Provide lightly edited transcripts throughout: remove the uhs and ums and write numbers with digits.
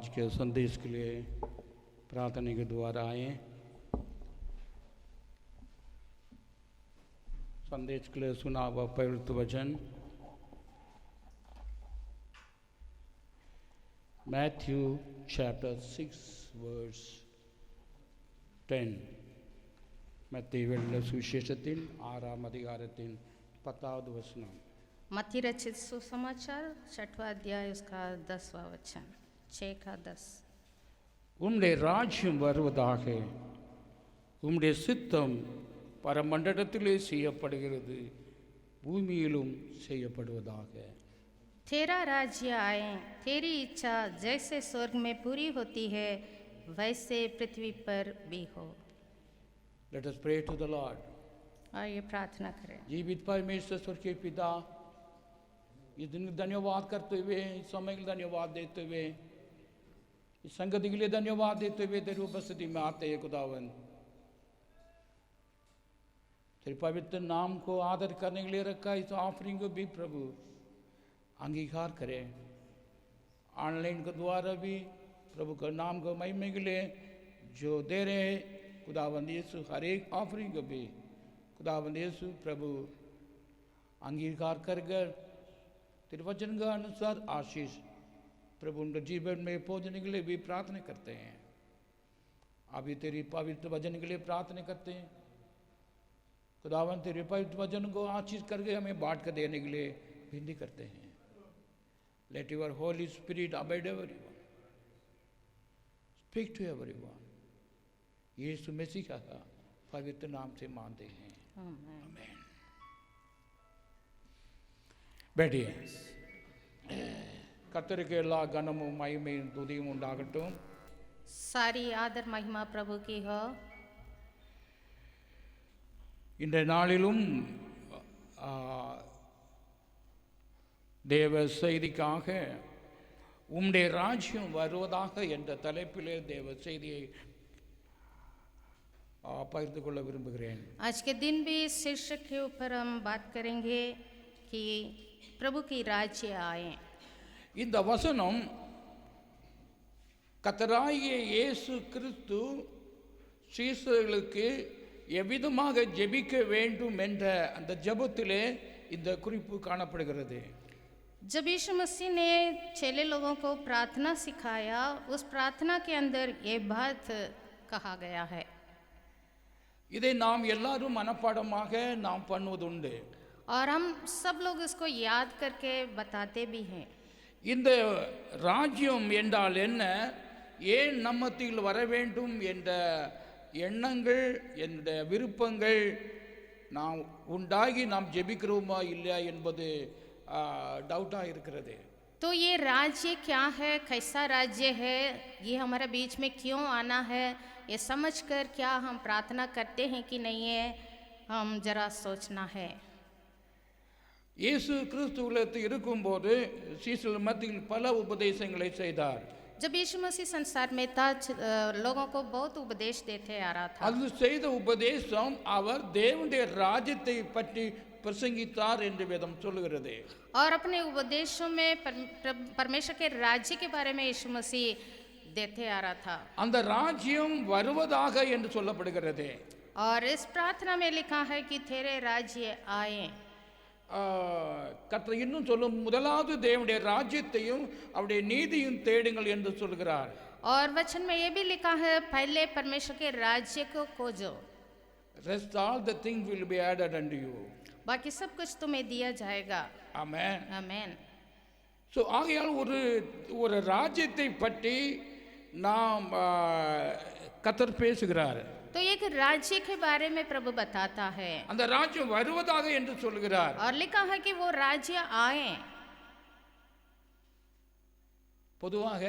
आज के संदेश के लिए प्रार्थना के द्वारा आए। संदेश के लिए सुना हुआ पवित्र वचन मैथ्यू चैप्टर 6 verse 10. മത്തയിയുടെ സുവിശേഷത്തിൽ 6-ാം അധ്യായത്തിൽ 10வது വചനം. मत्ती रचित सुसमाचार 6वां अध्याय उसका 10वां वचन 6 का 10. உம்முடைய ராஜ்யம் வருவதாக, உம்முடைய சித்தம் பரமண்டலத்திலே செய்யப்படுகிறது, பூமியிலும் செய்யப்படுவதாக. तेरा राज्य आए, तेरी इच्छा जैसे स्वर्ग में पूरी होती है वैसे पृथ्वी पर भी हो. Let us pray to the Lord. आइए प्रार्थना करें. जीवित परमेश्वर स्वर्गीय पिता, इस दिन धन्यवाद करते हुए, इस समय के धन्यवाद देते हुए, इस संगति के लिए धन्यवाद देते हुए तेरी उपस्थिति में आते हैं खुदावन. तेरे पवित्र नाम को आदर करने के लिए रखा इस ऑफरिंग को भी प्रभु अंगीकार करें. ऑनलाइन के द्वारा भी प्रभु का नाम को महिमा के लिए जो दे रहे हैं खुदावंद यीशु, हर एक ऑफरिंग को भी खुदावंद यीशु प्रभु अंगीकार कर तेरे वचन का अनुसार आशीष प्रभु उनके जीवन में पहुंचने के लिए भी प्रार्थना करते हैं. अभी तेरी पवित्र वचन के लिए प्रार्थना करते हैं खुदावन. तेरे पवित्र वचन को आशीष करके हमें बांट कर देने के लिए विनती करते हैं. Let your holy spirit abide everyone, speak to everyone. Yeshu Masih का पवित्र नाम से मानते हैं. आमीन. बैठिए. கர்த்தருக்கு எல்லா கனமும் மகிமையும் துதியும் உண்டாகட்டும். सारी आदर महिमा प्रभु की हो. இன்றைய நாளிலும் தேவ செய்திக்காக உம்முடைய ராஜ்யம் வருவதாக என்ற தலைப்பிலே தேவ செய்தியை பகிர்ந்து கொள்ள விரும்புகிறேன். आज के दिन भी इस शीर्षक के ऊपर हम बात करेंगे कि प्रभु की राज्य आए. இந்த வசனம் கர்த்தராகிய இயேசு கிறிஸ்து சீஷர்களுக்கு எவ்விதமாக ஜெபிக்க வேண்டும் என்ற அந்த ஜெபத்திலே இந்த குறிப்பு காணப்படுகிறது. जब यीशु मसीह ने चेले लोगों को प्रार्थना सिखाया, उस प्रार्थना के अंदर ये बात कहा गया है. இதை நாம் எல்லாரும் மனப்பாடமாக நாம் பண்ணுவதுண்டு. और हम सब लोग इसको याद करके बताते भी हैं. இந்த ராஜ்யம் என்றால் என்ன, ஏன் நம்மத்தில் வர வேண்டும் என்ற எண்ணங்கள் என்ற விருப்பங்கள் நாம் உண்டாகி நாம் ஜெபிக்கிறோமா இல்லையா என்பது டவுட்டாக இருக்கிறது. तो ये राज्य क्या है, कैसा राज्य है, ये हमारे बीच में क्यों आना है, ये समझकर क्या हम प्रार्थना करते हैं कि नहीं है, हम जरा सोचना है. இயேசு கிறிஸ்து உலகத்தில் இருக்கும்போது சீஷர்கள் மத்தியில் பல உபதேசங்களை செய்தார். जब यीशु मसीह संसार में था, लोगों को बहुत उपदेश देते आ रहा था. அது செய்த உபதேசம் அவர் தேவனுடைய ராஜ்யத்தை பற்றி பிரசங்கித்தார் என்று வேதம் சொல்லுகிறது. और अपने उपदेशों में परमेश्वर के राज्य के बारे में यीशु मसीह देते आ रहा था. அந்த ராஜ்யம் வருவதாக என்று சொல்லப்படுகிறது. और इस प्रार्थना में लिखा है कि तेरे राज्य आए. கர்த்தர் இன்னும் சொல்லும், முதலாவது தேவனுடைய ராஜ்யத்தையும் அவருடைய நீதியும் தேடுங்கள் என்று சொல்கிறார். और वचन में ये भी लिखा है, पहले परमेश्वर के राज्य को खोजो, rest all the things will be added unto you. बाकी सब कुछ तुम्हें दिया जाएगा. Amen. आमेन. ஸோ ஆகையால் ஒரு ராஜ்யத்தை பற்றி நாம் கர்த்தர் பேசுகிறார். तो एक राज्य के बारे में प्रभु बताता है. அந்த ராஜ்யம் வருவதாக என்று சொல்கிறார். और लिखा है कि वो राज्य आए. பொதுவாக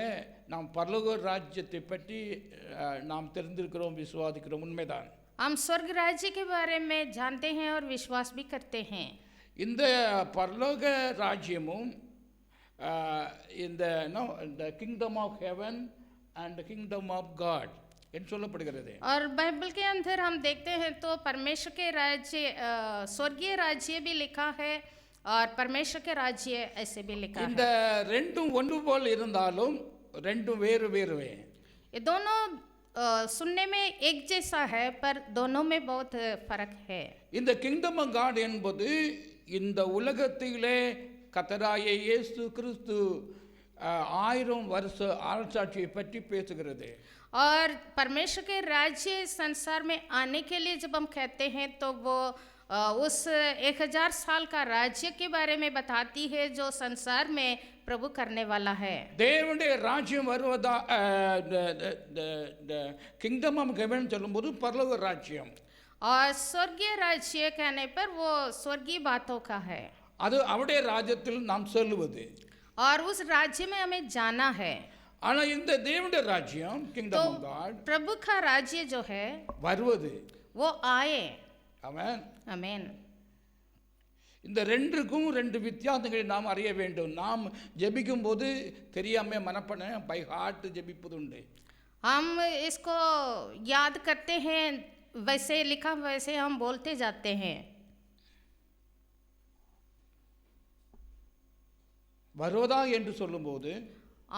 நாம் பரலோக ராஜ்யத்தை பற்றி நாம் தெரிந்திருக்கிறோம், விசுவாசிக்கிறோம், உண்மைதான். हम स्वर्ग राज्य के बारे में जानते हैं और विश्वास भी करते हैं. இந்த பரலோக ராஜ்யமும் இந்த kingdom of heaven and kingdom of God என்று சொல்லப்படுகிறது. और बाइबल के अंदर हम देखते हैं तो परमेश्वर के राज्य, स्वर्गीय राज्य भी लिखा है और परमेश्वर के राज्य ऐसे भी लिखा है. இந்த ரெண்டும் ஒன்று போல் இருந்தாலும் ரெண்டும் வேறு வேறுவே. ये दोनों सुनने में एक जैसा है पर दोनों में बहुत फर्क है. இந்த கிங்டம் ஆஃப் காட் என்பது இந்த உலகத்திலே கர்த்தராகிய இயேசு கிறிஸ்து 1000 வருஷ அரசாட்சியை பற்றி பேசுகிறது. और परमेश्वर के राज्य संसार में आने के लिए जब हम कहते हैं तो वो उस 1000 साल का राज्य के बारे में बताती है जो संसार में प्रभु करने वाला है. தேவனுடைய ராஜ்யம் வருவதா கிங்டம் ஆஃப் ஹெவன் சொல்லும்போது பரலோக ராஜ்யம். और स्वर्गीय राज्य कहने पर वो स्वर्गीय बातों का है. அது அவருடைய ராஜ்யத்தில் நாம் செல்லுவது. और उस राज्य में हमें जाना है. ஆனா இந்த தேவனுடைய ராஜ்யம் கிங்டம் ஆஃப் காட் प्रभु का राज्य जो है வருவது. वो आए. ஆமென். आमीन. இந்த ரெண்டுக்கும் ரெண்டு வித்தியாசங்களை நாம் அறிய வேண்டும். நாம் ஜெபிக்கும் போது தெரியாம மனப்பன பை ஹார்ட் ஜெபிப்பது உண்டு. हम इसको याद करते हैं, वैसे लिखा वैसे हम बोलते जाते हैं. வருவதா என்று சொல்லும்போது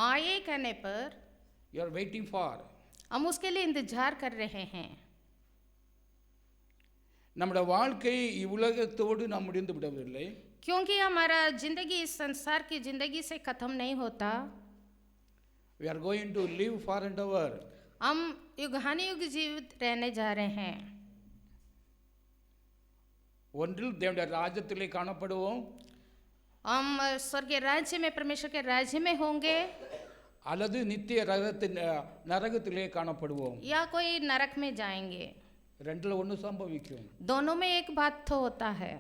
आए कहने पर you are waiting for, हम उसके लिए इंतजार कर रहे हैं. நம்முடைய வாழ்க்கை இவ்வுலகத்தோடு நாம் முடிந்து விடவில்லை. क्योंकि हमारा जिंदगी इस संसार की जिंदगी से खत्म नहीं होता. we are going to live for and ever. हम युगानुयुग जीवित रहने जा रहे हैं. ஒன்றில் தேவனுடைய ராஜ்யத்திலே காணப்படுவோம், हम स्वर्गीय राज्य में परमेश्वर के राज्य में होंगे, அல்லது நித்திய நரகத்திலே காணப்படுவோம். या कोई नरक में जाएंगे. ரெண்டுல ஒன்று சம்பவிக்கும். दोनों में एक बात तो होता है.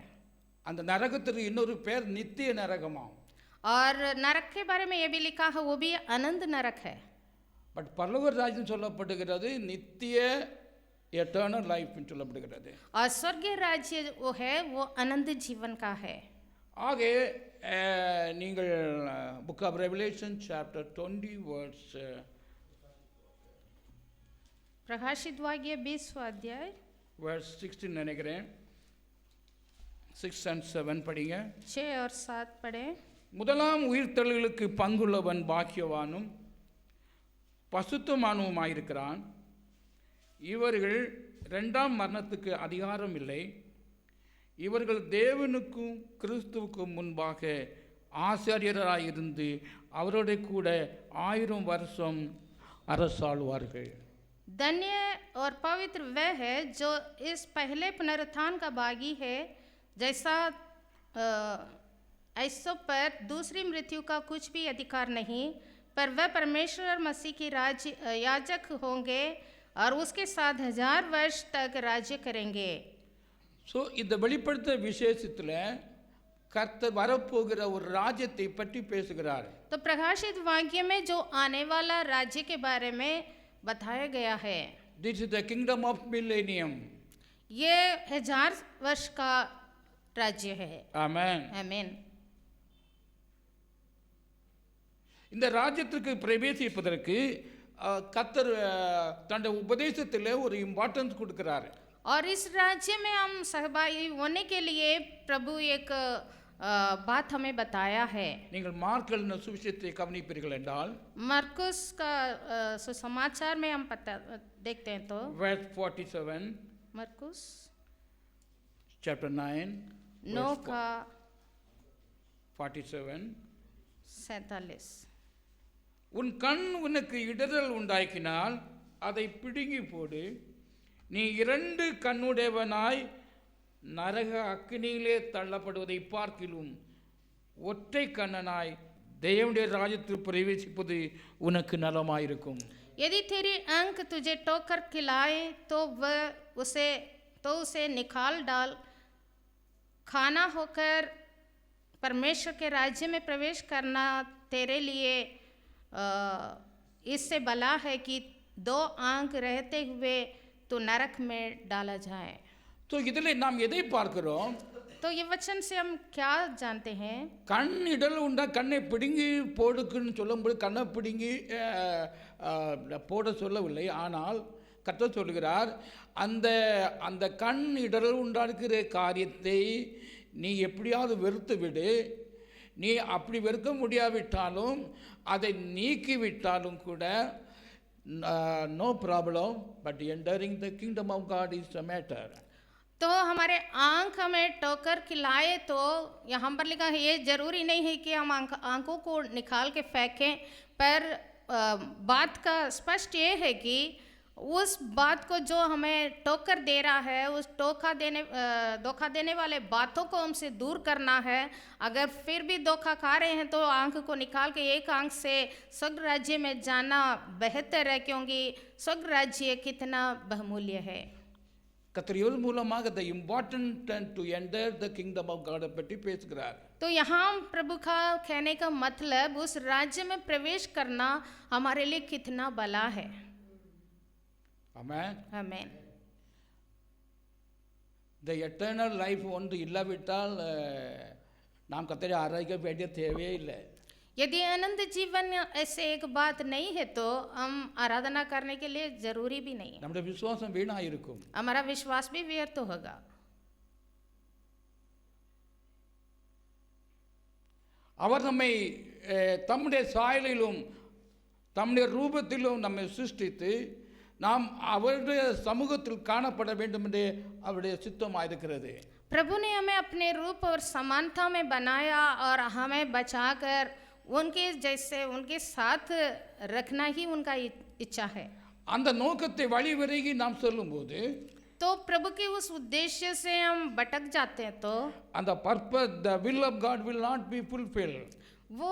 அந்த நரகத்துக்கு இன்னொரு பேர் நித்திய நரகமா. और नरक के बारे में ये भी लिखा है वो भी अनंत नरक है. பட் பரலோக ராஜ்யம் சொல்லப்படுகிறது நித்திய எட்டர்னல் லைஃப் சொல்லப்படுகிறது. और स्वर्गीय राज्य वो है वो अनंत जीवन का है. ஆகவே நீங்கள் book of Revelation chapter 20 words प्रकाशित वाक्य 20वां अध्याय வேர்ஸ் 16 நினைக்கிறேன், 6 and 7 படிங்க. 6 और 7 पढ़े. முதலாம் உயிர்த்தெழுதலுக்கு பங்குள்ளவன் பாக்கியவானும் பசுத்தமானவுமாயிருக்கிறான். இவர்கள் இரண்டாம் மரணத்துக்கு அதிகாரம் இல்லை. இவர்கள் தேவனுக்கும் கிறிஸ்துவுக்கும் முன்பாக ஆசாரியராயிருந்து அவரோட கூட 1000 வருஷம் அரசாளுவார்கள். धन्य और पवित्र वह है जो इस पहले पुनरुत्थान का भागी है, जैसा ऐसों पर दूसरी मृत्यु का कुछ भी अधिकार नहीं, पर वह परमेश्वर और मसीह की याजक होंगे और उसके साथ 1000 वर्ष तक राज्य करेंगे. ஸோ இந்த வெளிப்படுத்த விசேஷத்தில் கர்த்தர் வரப்போகிற ஒரு ராஜ்யத்தை பற்றி பேசுகிறார். तो प्रकाशित वाक्य में जो आने वाला राज्य के बारे में बताया गया है. This is the kingdom of millennium. ये 1000 वर्ष का राज्य है. आमेन. आमीन. இந்த ராஜ்யத்துக்கு பிரவேசிப்பதற்கு கர்த்தர் தன்னுடைய உபதேசத்தில் ஒரு இம்பார்ட்டன்ஸ் கொடுக்கிறார். और इस राज्य में हम सहभागी होने के लिए प्रभु एक बात हमें बताया है. நீங்கள் மார்க் எழுதின சுவிசேஷத்தை கவனிப்பீர்கள் என்றால் मरकुस का सुसमाचार में हम देखते हैं तो verse 47 मरकुस chapter 9 9 का 47 உன் கண் உனக்கு இடறல் உண்டாக்கினால் அதை பிடுங்கி போடு. நீ 2 கண்ணுடையவனாய் நரக அக்கினியிலே தள்ளப்படுவதை பார்க்கிலும் ஒற்றை கண்ணனாய் தேவனுடைய ராஜ்யத்தில் பிரவேசிப்பது உனக்கு நலமாயிருக்கும். यदि तेरी आंख तुझे टोकर खिलाए तो उसे निकाल डाल. खाना होकर परमेश्वर के राज्य में प्रवेश करना तेरे लिए इससे भला है कि 2 आंख रहते हुए तो नरक में डाला जाए. तो இதில் நாம் எதை பார்க்கிறோம்? तो ये वचन से हम क्या जानते हैं? கண் இடல் உண்டா கண்ணை பிடுங்கி போடுக்குன்னு சொல்லும்போது கண்ணை பிடுங்கி போட சொல்லவில்லை. ஆனால் கர்த்தர் சொல்கிறார் அந்த அந்த கண் இடல் உண்டாக்குற காரியத்தை நீ எப்படியாவது வெறுத்து விடு. நீ அப்படி வெறுக்க முடியாவிட்டாலும் அதை நீக்கிவிட்டாலும் கூட no problem, but entering the kingdom of God is a matter. तो हमारे आंख हमें टोकर खिलाए तो यहाँ पर लिखा है ये जरूरी नहीं है कि हम आंखों को निकाल के फेंकें, पर बात का स्पष्ट ये है कि उस बात को जो हमें टोकर दे रहा है, उस धोखा देने वाले बातों को हमसे दूर करना है। अगर फिर भी धोखा खा रहे हैं तो आंख को निकाल के एक आंख से स्वर्ग राज्य में जाना बेहतर है, क्योंकि स्वर्ग राज्य कितना बहुमूल्य है। கர்த்தர் மூலமாக the important to enter the kingdom of God பற்றி பேசுகிறார். तो यहाँ प्रभु का कहने का मतलब उस राज्य में प्रवेश करना हमारे लिए कितना भला है। Amen. Amen. The eternal life ஒன்று இல்லாவிட்டால் நாம் கர்த்தரை ஆராதிக்க வேண்டிய தேவையே இல்லை. यदि अनंत जीवन ऐसे एक बात नहीं है तो हम आराधना करने के लिए जरूरी भी नहीं है। நம்முடைய விசுவாசம் வீணா இருக்கும். हमारा विश्वास भी व्यर्थ होगा। அவர் நம்மை தம்முடைய சாயலிலும் தம்முடைய ரூபத்திலும் நம்மை சிருஷ்டித்து நாம் அவருடைய சமூகத்தில் காணப்பட வேண்டும் என்று அவருடைய சித்தமாயிருக்கிறது. प्रभु ने हमें अपने रूप और समानता में बनाया और हमें बचाकर उनके जैसे उनके साथ रखना ही उनका इच्छा है। அந்த நோக்கத்தை வழிவருகி நாம் சொல்லும்போது तो प्रभु के उस उद्देश्य से हम भटक जाते हैं तो அந்த purpose, the will of God will not be fulfilled. वो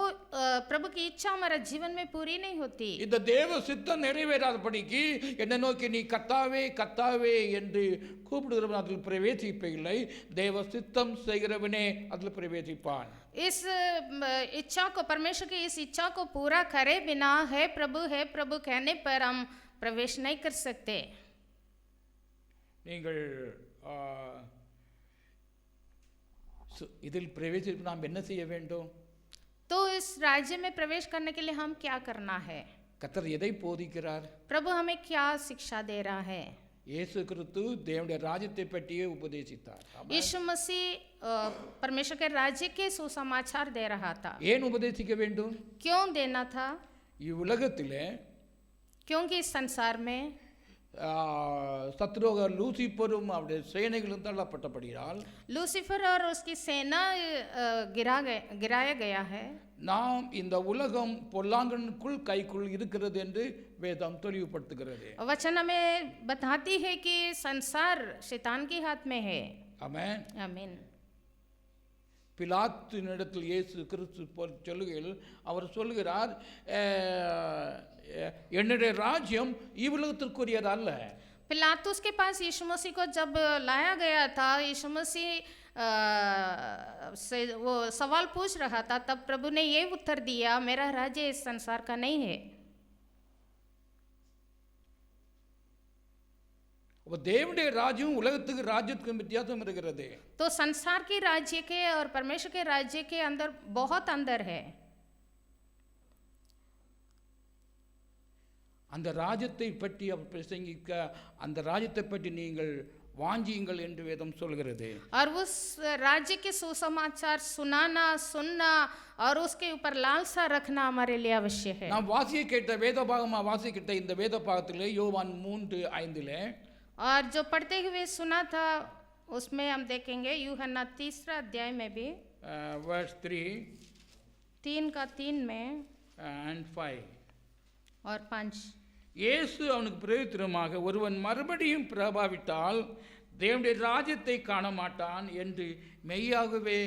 प्रभु की इच्छा हमारा जीवन में पूरी नहीं होती। இந்த தேவ சித்தம் நிறைவேறாதபடிக்கு என்னை நோக்கி நீ கர்த்தாவே கர்த்தாவே என்று கூப்பிடுகிறவன் அதில் பிரவேசிப்பதில்லை, தேவ சித்தம் செய்கிறவனே அதில் பிரவேசிப்பான். इस इच्छा को, परमेश्वर की इस इच्छा को पूरा करे बिना है प्रभु कहने पर हम प्रवेश नहीं कर सकते। நீங்கள் இதில் பிரவேசிக்க நாம் என்ன செய்ய வேண்டும்? तो इस राज्य में प्रवेश करने के लिए हम क्या करना है? கர்த்தர் எதை போதிக்கிறார்? प्रभु हमें क्या शिक्षा दे रहा है? இயேசு கிறிஸ்து தேவனுடைய ராஜ்யத்தை பற்றியே உபதேசித்தார். यीशु मसीह परमेश्वर के राज्य के सुसमाचार दे रहा था। ஏன் உபதேசிக்க வேண்டும்? क्यों देना था? இவ்வுலகத்திலே क्योंकि इस संसार में சத்ருக லூசிபரும் அவருடைய சேனைகளும் தள்ளப்பட்டபடியால் लूसीफर और उसकी सेना गिराया गया है। நாம் இந்த உலகம் பொல்லாங்கனுக்குள் கைக்குள் இருக்கிறது என்று வேதம் தெளிவுபடுத்துகிறது. वचन हमें बताती है कि संसार शैतान के हाथ में है। ஆமென். आमीन। பிலாத்துவினிடத்தில் இயேசு கிறிஸ்து சொல்லுகையில் அவர் சொல்லுகிறார், என்னுடைய ராஜ்யம் இவ்வுலகத்திற்குரியது அல்ல. पिलातुस के पास यीशु मसीह को जब लाया गया था, यीशु मसीह से वो सवाल पूछ रहा था, तब प्रभु ने ये उत्तर दिया, मेरा राज्य इस संसार का नहीं है। தேவனுடைய ராஜ்யம் உலகத்துக்கு ராஜ்யத்துக்கு வித்தியாசம் இருக்கிறது. तो संसार के राज्य के और परमेश्वर के राज्य के अंदर बहुत अंतर है। அந்த ராஜ்யத்தை பற்றி அவர் பிரசங்கிக்க, அந்த ராஜ்யத்தை பற்றி நீங்கள் வாஞ்சியுங்கள் என்று வேதம் சொல்கிறது. और उस राज्य के सुसमाचार सुनना और उसके ऊपर लालसा रखना हमारे लिए आवश्यक है। நாம் வாசிக்க கேட்ட வேத பாகமா வாசிக்கிட்ட இந்த வேத பாகத்திலே யோவான் 3:5 और जो पढ़ते हुए सुना था उसमें हम देखेंगे यूहन्ना 3 अध्याय में भी verse 3 3 में and 5 और 5 இயேசு அவனுக்கு பிரதித்திரமாக, ஒருவன் மறுபடியும் பிறவாவிட்டால் தேவனுடைய ராஜ்யத்தை காண மாட்டான் என்று மெய்யாகவே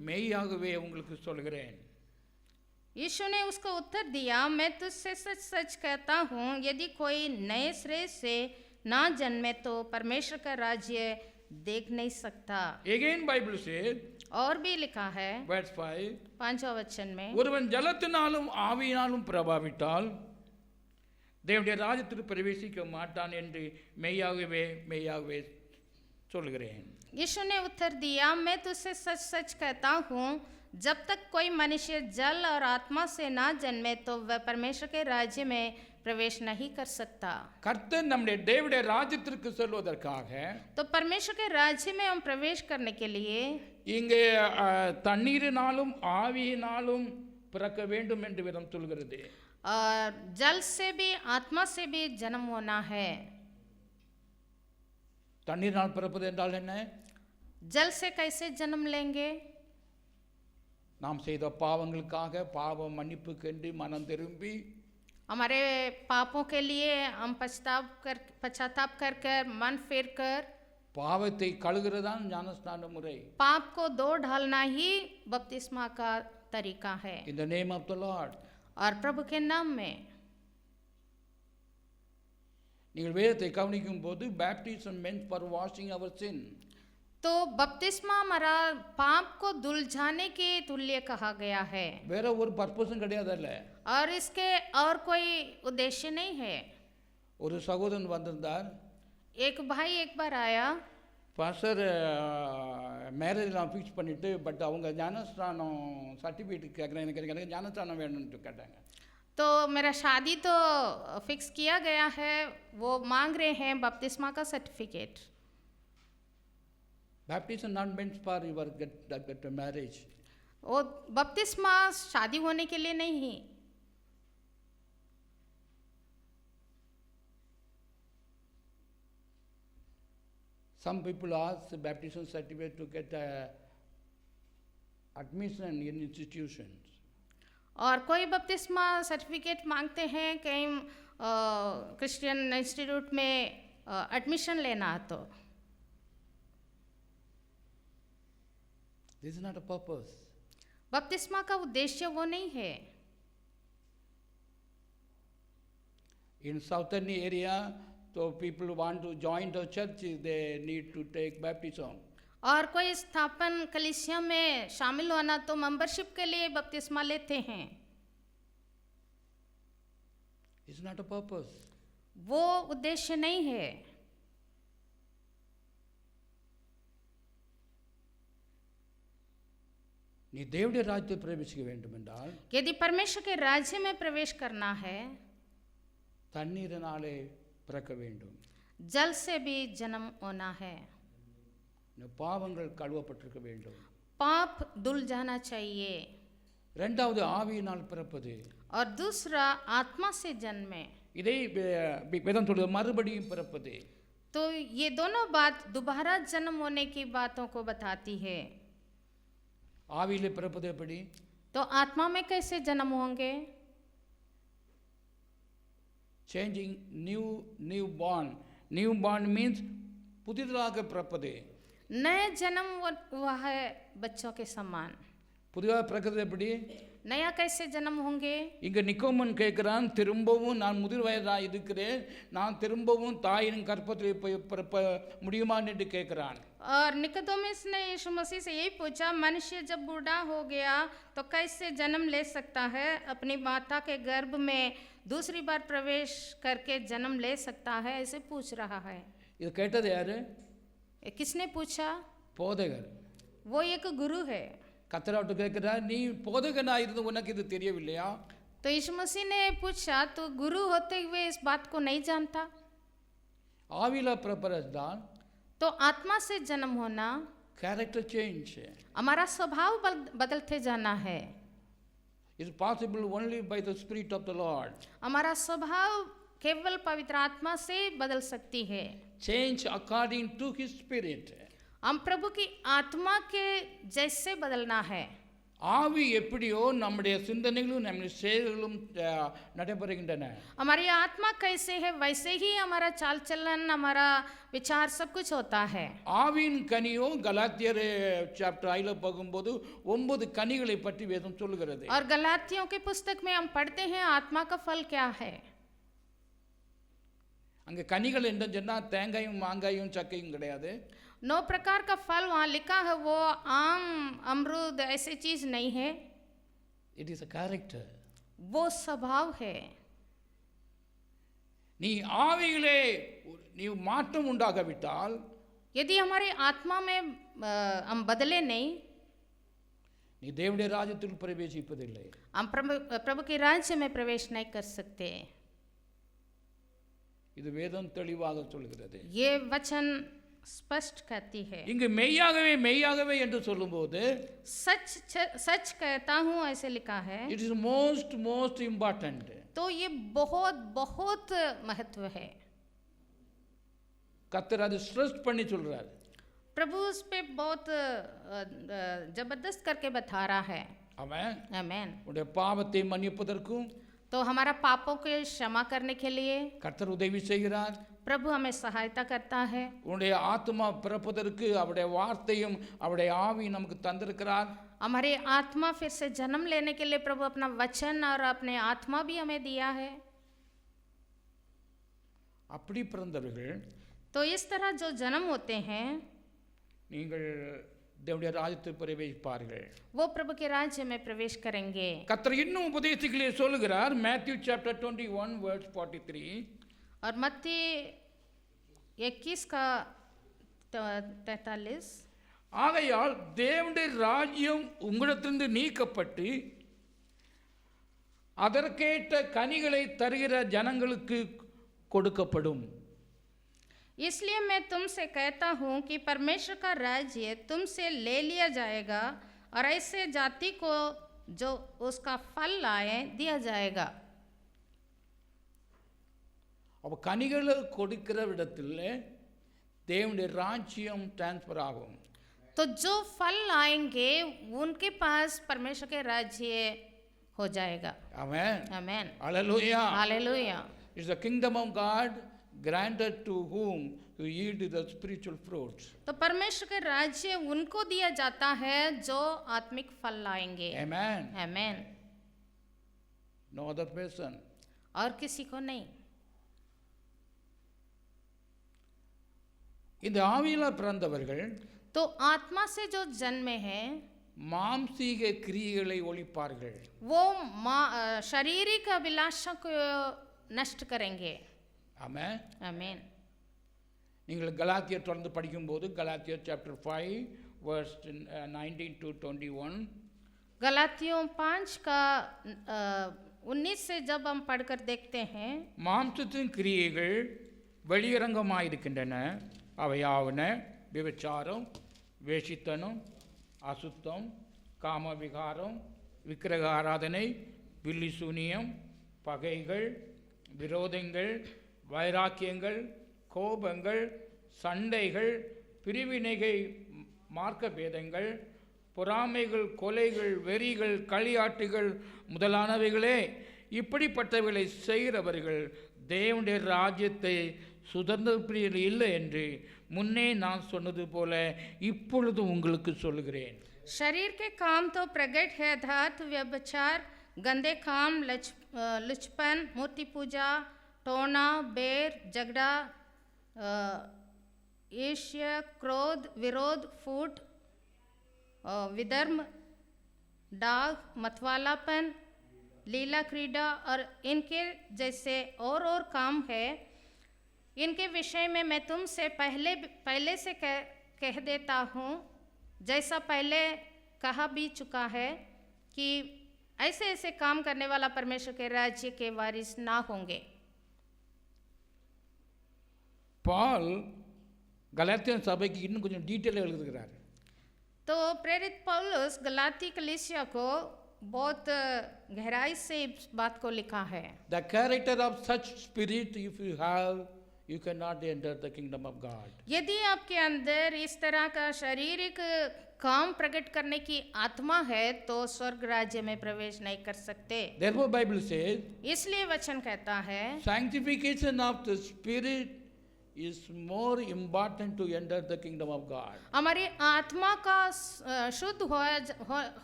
மெய்யாகவே உங்களுக்கு சொல்கிறேன். यीशु ने उसको उत्तर दिया, मैं तुझसे सच सच कहता हूँ, यदि कोई नए सिरे से ना जन्मे तो परमेश्वर का राज्य देख नहीं सकता। Again Bible says, और भी लिखा है verse 5, 5वां वचन में, ஒருவன் ஜலத்தினாலும் ஆவியினாலும் பிரபாவிட்டால் தேவனுடைய ராஜ்யத்தில் பிரவேசிக்க மாட்டான் என்று மெய்யாகவே மெய்யாகவே சொல்கிறேன். यीशु ने उत्तर दिया, मैं तुझसे सच सच कहता हूँ, जब तक कोई मनुष्य जल और आत्मा से ना जन्मे तो वह परमेश्वर के राज्य में प्रवेश नहीं कर सकता। கர்த்தர் நம்முடைய தேவனுடைய ராஜ்யத்திற்கு செல்வதற்காக तो परमेश्वर के राज्य में हम प्रवेश करने के लिए இங்கே தண்ணீரினாலும் ஆவியினாலும் பிறக்க வேண்டும் என்று வேதம் சொல்கிறது. और जल से भी आत्मा से भी जन्म होना है। தண்ணீரினால் பிறப்பது என்றால் என்ன? जल से कैसे जन्म लेंगे? நாம் செய்த பாவங்களுக்காக பாவ மன்னிப்புக்கென்று மனம் திரும்பி हमारे पापों के लिए हम पश्चाताप कर मन फेर कर பாவத்தை கழுகுறதான் ஞானஸ்நான முறை. पाप को धो डालना ही बपतिस्मा का तरीका है। In the name of the Lord. और प्रभु के नाम में நீங்கள் வேதத்தை கவனிக்கும் போது baptism meant for washing our sin. तो बपतिस्मा हमारा पाप को धुल जाने के तुल्य कहा गया है। வேற ஒரு பர்பஸும் கிடையாதுல்ல. और इसके और कोई उद्देश्य नहीं है। ஒரு சகோதரன் வந்திருந்தார். एक भाई एक बार आया, பாஸ்டர் மேரேஜ்லாம் ஃபிக்ஸ் பண்ணிட்டு பட் அவங்க ஞானஸ்நானம் சர்டிஃபிகேட் கேட்குறேன், எனக்கு ஞானஸ்நானம் வேணும்னு கேட்டாங்க. तो मेरा शादी तो फिक्स किया गया है, वो मांग रहे हैं बपतिस्मा का certificate. Baptism not meant for your get marriage. वो बपतिस्मा शादी होने के लिए नहीं है। Some people ask the baptism certificate to get admission in institutions. और कोई बपतिस्मा सर्टिफिकेट मांगते हैं कहीं क्रिश्चियन इंस्टीट्यूट में एडमिशन लेना तो This is not a purpose. बपतिस्मा का उद्देश्य वो नहीं है। In southern area, so people want to join the church, they need to take baptism. और कोई स्थापन कलीसिया में शामिल होना तो मेंबरशिप के लिए बपतिस्मा लेते हैं। It's not a purpose. वो उद्देश्य नहीं है। நீ தேவனுடைய ராஜ்யத்தில் பிரவேசிக்க வேண்டும் என்றால் यदि परमेश्वर के राज्य में प्रवेश करना है தண்ணீரினாலே பிறக்க வேண்டும். जल से भी जन्म होना है। பாவங்கள் கழுவப்பட்டிருக்க வேண்டும். पाप धुल जाना चाहिए। இரண்டாவது ஆவியினால் பிறப்பது. और दूसरा आत्मा से जन्मे। இதை வேதம் சொல்றது மறுபடியும் பிறப்பது. तो ये दोनों बात दोबारा जन्म होने की बातों को बताती है। ஆவியிலே பிறப்பது எப்படி? तो आत्मा में कैसे जन्म होंगे? Changing new born. New born means புதிதாக பிறப்பது. नए जन्म हुआ है बच्चों के समान। புதிதாக பிறக்கிறது எப்படி? नया कैसे जन्म होंगे? இங்க நிக்கோமன் கேட்கிறான், திரும்பவும் நான் முதிர் வயதாக இருக்கிறேன், நான் திரும்பவும் தாயின் கற்பத்தில் பிறப்ப முடியுமான்னு என்று கேட்கிறான். और निकोदेमुस ने यीशु मसीह से यही पूछा, मनुष्य जब बूढ़ा हो गया तो कैसे जन्म ले सकता है? अपनी माता के गर्भ में दूसरी बार प्रवेश करके जन्म ले सकता है? ऐसे पूछ रहा है। இது கேட்டது யாரு? किसने पूछा? போதகர். वो एक गुरु है। கர்த்தராட்டு கேட்கிறார், நீ போதகனா இருந்து உனக்கு இது தெரியவில்லையா? तो यीशु मसीह ने पूछा, तो गुरु होते हुए इस बात को नहीं जानता? ஆவியில பிறப்பதுதான் तो आत्मा से जन्म होना कैरेक्टर चेंज. हमारा स्वभाव बदलते जाना है। It is possible only by the Spirit of the Lord. हमारा स्वभाव केवल पवित्र आत्मा से बदल सकती है। Change according to His Spirit. हम प्रभु की आत्मा के जैसे बदलना है। ஆவி எப்படியோ நம்முடைய சிந்தனைகளும் நம்முடைய செயல்களும் நடைபெறுகின்றன. हमारी आत्मा कैसे है वैसे ही हमारा चाल चलन, हमारा विचार सब कुछ होता है। ஆவியின் கனியோ கலாத்தியர் சாப்டர் 5 போகும்போது 9 கனிகளை பற்றி வேதம் சொல்லுகிறது. और गलातियों की पुस्तक में हम पढ़ते हैं आत्मा का फल क्या है। அங்க கனிகள் என்ன சொன்னா தேங்காயும் மாங்காயும் சக்கையும் கிடையாது. 9 प्रकार का फल वहाँ लिखा है, वो आम अमरूद ऐसी चीज नहीं है। It is a character. वो स्वभाव है। நீ ஆவியிலே நீ மாற்றம் உண்டாகவிட்டால், यदि हमारी आत्मा में हम बदले नहीं, நீ தேவனுடைய ராஜ்யத்தில் பிரவேசிப்பதில்லை. हम प्रभु के राज्य में प्रवेश नहीं कर सकते। இது வேதம் தெளிவாக சொல்கிறது. ये वचन स्पष्ट कहती है. இங்கு மெய்யாகவே மெய்யாகவே என்று சொல்லும்போது सच सच कहता हूँ ऐसे लिखा है. It is most important. तो ये बहुत बहुत महत्व है. கர்த்தர் அதை ஸ்ட்ரெஸ் பண்ணி சொல்றார். प्रभु उस पे बहुत जबरदस्त करके बता रहा है. ஆமென். आमेन. உடைய பாவத்தை மன்னிப்பதற்கும் तो हमारा पापों के क्षमा करने के लिए கர்த்தர் உதவி செய்கிறார். प्रभु हमें सहायता करता है. உன்னுடைய ஆத்மா பிறப்பதற்கு அவருடைய வார்த்தையும் அவருடைய ஆவியும் நமக்கு தந்திருக்கிறார். हमारी आत्मा फिर से जन्म लेने के लिए प्रभु अपना वचन और अपने आत्मा भी हमें दिया है. அப்படி பிறந்தவர்கள் तो इस तरह जो जन्म होते हैं நீங்கள் தேவனுடைய ராஜ்யத்தில் பிரவேசிப்பார்கள். वो प्रभु के राज्य में प्रवेश करेंगे. கர்த்தர் இன்னும் உபதேசத்திலே சொல்லுகிறார். Matthew chapter 21 verse 43. और मत्ती 21 का 43. ஆகையால் தேவனுடைய ராஜ்யம் உங்களிடத்திலிருந்து நீக்கப்பட்டு அதற்கேற்ற கனிகளை தருகிற ஜனங்களுக்கு கொடுக்கப்படும். इसलिए मैं तुमसे कहता हूँ कि परमेश्वर का राज्य तुमसे ले लिया जाएगा और ऐसे जाति को जो उसका फल लाए दिया जाएगा. அப்போ கனிகளை கொடுக்கிற இடத்துல தேவனுடைய ராஜ்யம் டிரான்ஸ்ஃபர் ஆகும். तो जो फल आएंगे उनके पास परमेश्वर के राज्य हो जाएगा. ஆமென். आमेन. ஹல்லேலூயா. Hallelujah. It's the kingdom of God granted to whom to yield the spiritual fruits. तो परमेश्वर के राज्य उनको दिया जाता है जो आत्मिक फल लाएंगे. Amen. आमेन. No other person. और किसी को नहीं. இந்த ஆவியில பிறந்தவர்கள் तो आत्मा से जो जन्मे हैं மாம்சீக கிரியைகளை ஒழிப்பார்கள். वो शारीरिक अभिलाषा को नष्ट करेंगे. ஆமென். आमीन. நீங்கள் கலாத்தியர் தொடர்ந்து படிக்கும்போது கலாத்தியர் சாப்டர் 5 verse 19 to 21. गलातियों 5 का 19 से जब हम पढ़कर देखते हैं மாம்சத்தின் கிரியைகள் வெளியரங்கமாயிருக்கின்றன. அவையாவன விபச்சாரம், வேசித்தனம், அசுத்தம், காமவிகாரம், விக்கிரக ஆராதனை, வில்லி சூனியம், பகைகள், விரோதங்கள், வைராக்கியங்கள், கோபங்கள், சண்டைகள், பிரிவினைகள், மார்க்க பேதங்கள், பொறாமைகள், கொலைகள், வெறிகள், களியாட்டுகள் முதலானவைகளே. இப்படிப்பட்டவைகளை செய்கிறவர்கள் தேவனுடைய ராஜ்யத்தை சுதந்திர இல்லை என்று முன்னே நான் சொன்னது போல இப்பொழுது உங்களுக்கு சொல்லுகிறேன். शरीर के काम तो प्रकट है अर्थात व्यभिचार, गंदे काम, लुचपन, मूर्ति पूजा, टोना, बेर, झगड़ा, ईर्ष्या, क्रोध, विरोध, फूट, विधर्म, डाग, मतवालापन, लीला क्रीड़ा और इनके जैसे और काम है. इनके विषय में मैं तुमसे पहले से कह देता हूँ, जैसा पहले कहा भी चुका है कि ऐसे ऐसे काम करने वाला परमेश्वर के राज्य के वारिस ना होंगे. பால் கலாத்தியன் சபைக்கு இன்னும் கொஞ்சம் டீட்டெயிலாக எழுதுகிறார். तो प्रेरित पौलुस गलाती कलीसिया को बहुत गहराई से इस बात को लिखा है. The character of such spirit if you have, you cannot enter the kingdom of God. यदि आपके अंदर इस तरह का शारीरिक काम प्रकट करने की आत्मा है तो स्वर्ग राज्य में प्रवेश नहीं कर सकते. Therefore Bible says इसलिए वचन कहता है sanctification of the spirit is more important to enter the kingdom of God. हमारी आत्मा का शुद्ध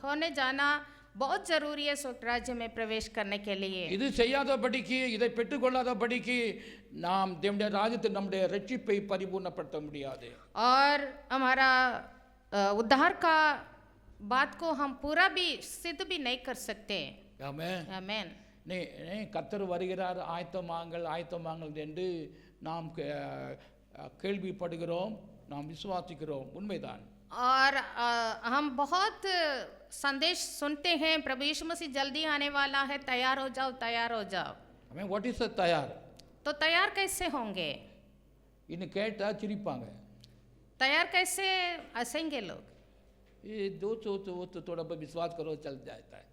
होने जाना बहुत जरूरी है स्वर्ग राज्य में प्रवेश करने के लिए. இது செய்யாதபடிக்கு இதை பெற்றுக்கொள்ளாதபடிக்கு நாம் தேவனுடைய ராஜ்யத்தில் நம்முடைய ரட்சிப்பை பரிபூர்ணப்படுத்த முடியாது. और हमारा उद्धार का बात को हम पूरा भी सिद्ध भी नहीं कर सकते. ஆமென். आमीन. கர்த்தர் வருகிறார், ஆயத்தமாங்கள் என்று நாம் கேள்விப்படுகிறோம், நாம் விசுவாசிக்கிறோம், உண்மைதான். और हम बहुत संदेश सुनते हैं प्रभु यीशु मसीह जल्दी आने वाला है, तैयार हो जाओ, तैयार हो जाओ. I mean, what is a तैयार? तो तैयार कैसे होंगे? இன்னும் கேட்டா சிரிப்பாங்க. तैयार कैसे हंसेंगे लोग? ये दो तो थोड़ा बहुत विश्वास करो चल जाता है.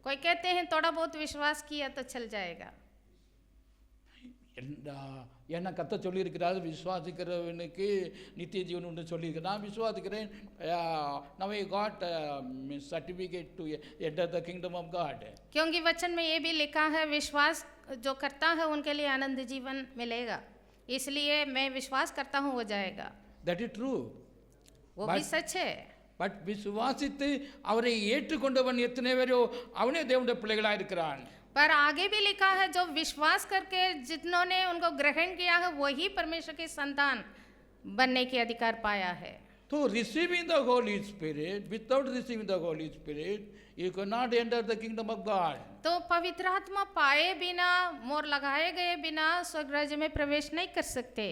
कोई कहते हैं थोड़ा बहुत विश्वास किया तो चल जाएगा. என்ன கத்த சொல்லியிருக்கிறார், விசுவாசிக்கிறவனுக்கு நித்திய ஜீவன் உண்டு சொல்லியிருக்கிறேன். நான் விசுவாசிக்கிறேன். Now I got certificate to enter the kingdom of God. क्योंकि वचन में ये भी लिखा है विश्वास जो करता है उनके लिए आनंद जीवन मिलेगा, इसलिए मैं विश्वास करता हूँ वो जाएगा. That is true. वो भी सच है. பட் விசுவாசித்து அவரை ஏற்றுக்கொண்டவன் எத்தனை பேரோ அவனே தேவனுடைய பிள்ளைகளாக இருக்கிறான். पर आगे भी लिखा है जो विश्वास करके जिन्होंने उनको ग्रहण किया है वही परमेश्वर के संतान बनने के अधिकार पाया है. तो receiving the Holy Spirit, without receiving the Holy Spirit, you cannot enter the kingdom of God. तो पवित्र आत्मा पाए बिना, मोहर लगाए गए बिना स्वर्ग राज्य में प्रवेश नहीं कर सकते.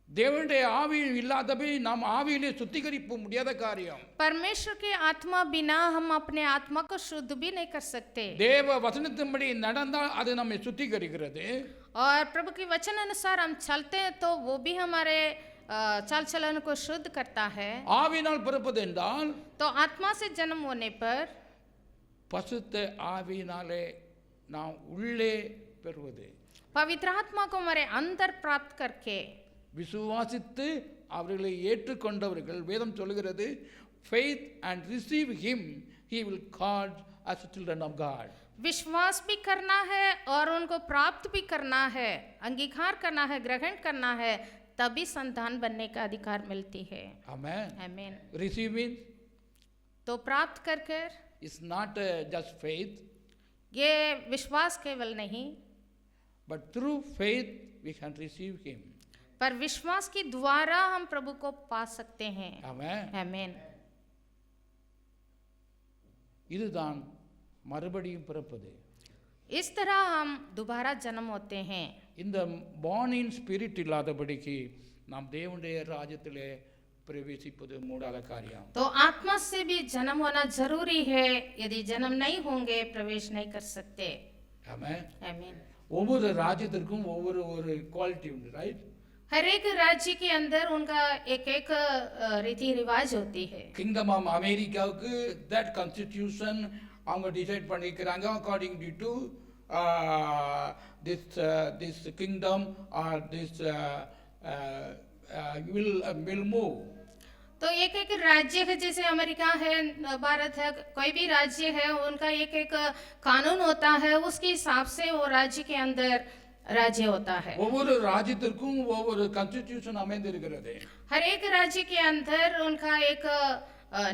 தேவனுடைய ஆவி இல்லாதபடி நாம் ஆவியிலே சுத்திகரிப்பு முடியாத காரியம். परमेश्वर की आत्मा बिना हम अपने आत्मा को शुद्ध भी नहीं कर सकते. தேவ வசனத்தின்படி நடந்தால் அது நம்மை சுத்திகரிக்கிறது. और प्रभु के वचन अनुसार हम चलते हैं तो वो भी हमारे चाल चलन को शुद्ध करता है. ஆவியினால் பிறப்பது என்றால் तो आत्मा से जन्म होने पर பசுத்த ஆவியினாலே நாம் உள்ளே பெறுவது. पवित्र आत्मा को हमारे अंदर प्राप्त करके விசுவாசித்து அவர்களை ஏற்றுக்கொண்டவர்கள் வேதம் சொல்கிறது faith and receive him he will call as children of God. विश्वास भी करना है और उनको प्राप्त भी करना है, अंगीकार करना है, ग्रहण करना है, तभी संतान बनने का अधिकार मिलती है. Amen. आमीन. Receive means तो प्राप्त कर कर it's not just faith, ये विश्वास केवल नहीं, but through faith we can receive him. पर विश्वास के द्वारा हम प्रभु को पा सकते हैं. Amen. आमीन. இதுதான் மறுபடியும் பிறப்பது. इस तरह हम दोबारा जन्म होते हैं. இந்த born in spirit இல்லாதபடிக்கு நாம் தேவனுடைய ராஜ்யத்திலே பிரவேசிப்பது மூடாத காரியம். तो आत्मा से भी जन्म होना जरूरी है, यदि जन्म नहीं होंगे प्रवेश नहीं कर सकते. Amen. आमीन. ஒவ்வொரு ராஜ்யத்திற்கும் ஒவ்வொரு ஒரு குவாலிட்டி உண்டு, ரைட்? हर एक राज्य के अंदर उनका एक एक रीति रिवाज होती है. கிங்டம் ஆஃப் அமெரிக்காவுக்கு தட் கான்ஸ்டிடியூஷன் அவங்க டிசைட் பண்ணிக்கிறாங்க according to this kingdom or this will move. तो एक एक राज्य है, जैसे अमेरिका है, भारत है, कोई भी राज्य है, उनका एक एक कानून होता है, उसके हिसाब से वो राज्य के अंदर राज्य होता है. ஒவ்வொரு ராஜ்யத்திற்கும் ஒவ்வொரு கான்ஸ்டிடியூஷன் அமைந்திருக்கிறது. हर एक राज्य के अंदर उनका एक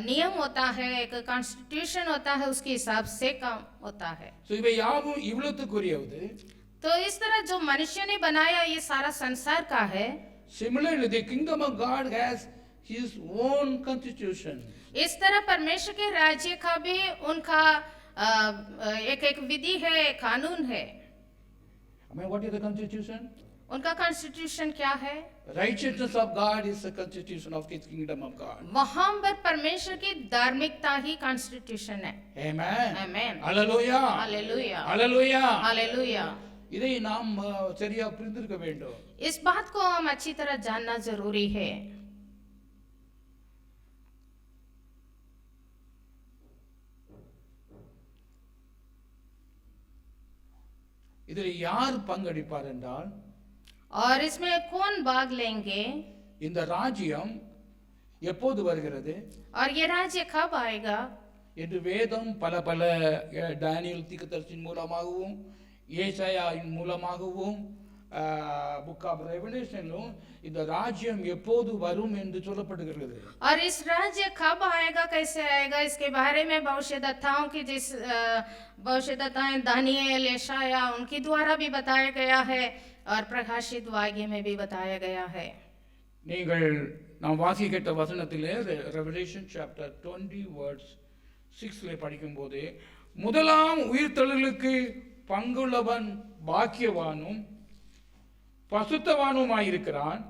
नियम होता है, एक कॉन्स्टिट्यूशन होता है, उसके हिसाब से काम होता है. ஸோ இவை யாவும் இவ்வளவுக்குரியது. तो इस तरह जो मनुष्य ने बनाया ये सारा संसार का है. Similarly, the kingdom of God has his own constitution. इस तरह परमेश्वर के राज्य का भी उनका एक एक विधि है, कानून है. I mean, what is the constitution? उनका कॉन्स्टिट्यूशन क्या है? Righteousness of God is the constitution of his kingdom of God. वहां पर परमेश्वर की धार्मिकता ही कॉन्स्टिट्यूशन है. Amen. आमेन. Hallelujah. हालेलुया. Hallelujah. हालेलुया. இதை நாம் சரியா புரிந்திருக்க வேண்டும். इस बात को हम अच्छी तरह जानना जरूरी है. இதில் யார் பங்கெடுப்பார் என்றால் और इसमें कौन भाग लेंगे? இந்த ராஜ்யம் எப்போது வருகிறது और ये राज्य कब आएगा? என்று வேதம் பல பல டேனியல் தீர்க்கதரிசியின் மூலமாகவும் ஏசாயாவின் மூலமாகவும் புக் ஆஃப் ரெவலேஷனிலும் இந்த ராஜ்யம் எப்போது வரும் என்று சொல்லப்படுகிறது. और इस राज्य कब आएगा, कैसे आएगा, इसके बारे में भविष्यद्वक्ताओं की जिस भविष्यद्वक्ताएं दानियेल, यशाया उनके द्वारा भी बताया गया है और प्रकाशित वाक्य में भी बताया गया है. நீங்கள் நாம் வாசிக்கிட்ட வசனத்திலே ரெவலேஷன் சாப்டர் 20 வேர்ட்ஸ் 6ல படிக்கும்போது முதலாம் உயிர்த்தெழுதலுக்கு பங்குள்ளவன் பாக்கியவானும் பசுத்தவானுமாயிருக்கிறான்.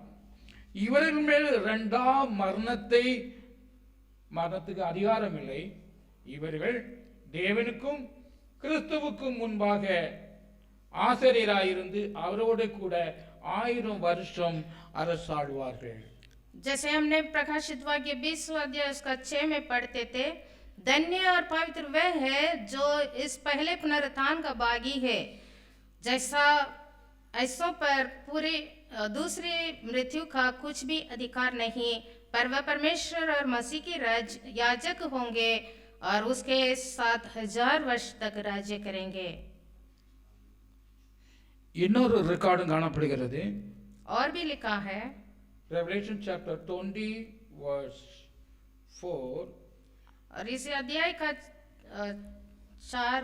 இவர்கள் மேல் இரண்டாம் மரணத்துக்கு அதிகாரம் இல்லை. இவர்கள் தேவனுக்கும் கிறிஸ்துவுக்கும் முன்பாக ஆசிரியராயிருந்து அவரோடு கூட 1000 வருஷம் அரசாடுவார்கள். जैसे हमने प्रकाशित वाक्य 20वां अध्याय उसका 6 में पढ़ते थे, धन्य और पवित्र वह है जो इस पहले पुनरुत्थान का भागी है, जैसा ऐसों पर पूरी दूसरी मृत्यु का कुछ भी अधिकार नहीं, पर वह परमेश्वर और मसीह की याजक होंगे और उसके साथ 1000 वर्ष तक राज्य करेंगे. இன்னொரு ரெக்கார்டும் காணப்படுகிறது. और भी लिखा है Revelation chapter 20 verse 4. और इस अध्याय का 4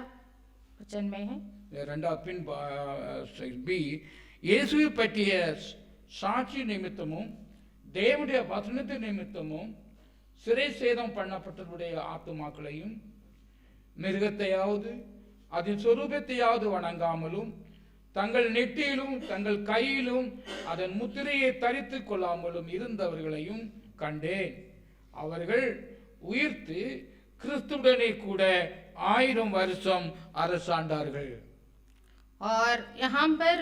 वचन में है. இரண்டாவது பின் பி இயேசுவை பற்றிய சாட்சி நிமித்தமும் தேவனுடைய வசனத்து நிமித்தமும் சிறை சேதம் பண்ணப்பட்டவருடைய ஆத்துமாக்களையும் மிருகத்தையாவது அதன் சொரூபத்தையாவது வணங்காமலும் தங்கள் நெற்றியிலும் தங்கள் கையிலும் அதன் முத்திரையை தரித்து கொள்ளாமலும் இருந்தவர்களையும் கண்டேன். அவர்கள் உயிர்த்து கிறிஸ்துவுடனே கூட 1000 வருஷம் அரசாண்டார்கள். और यहाँ पर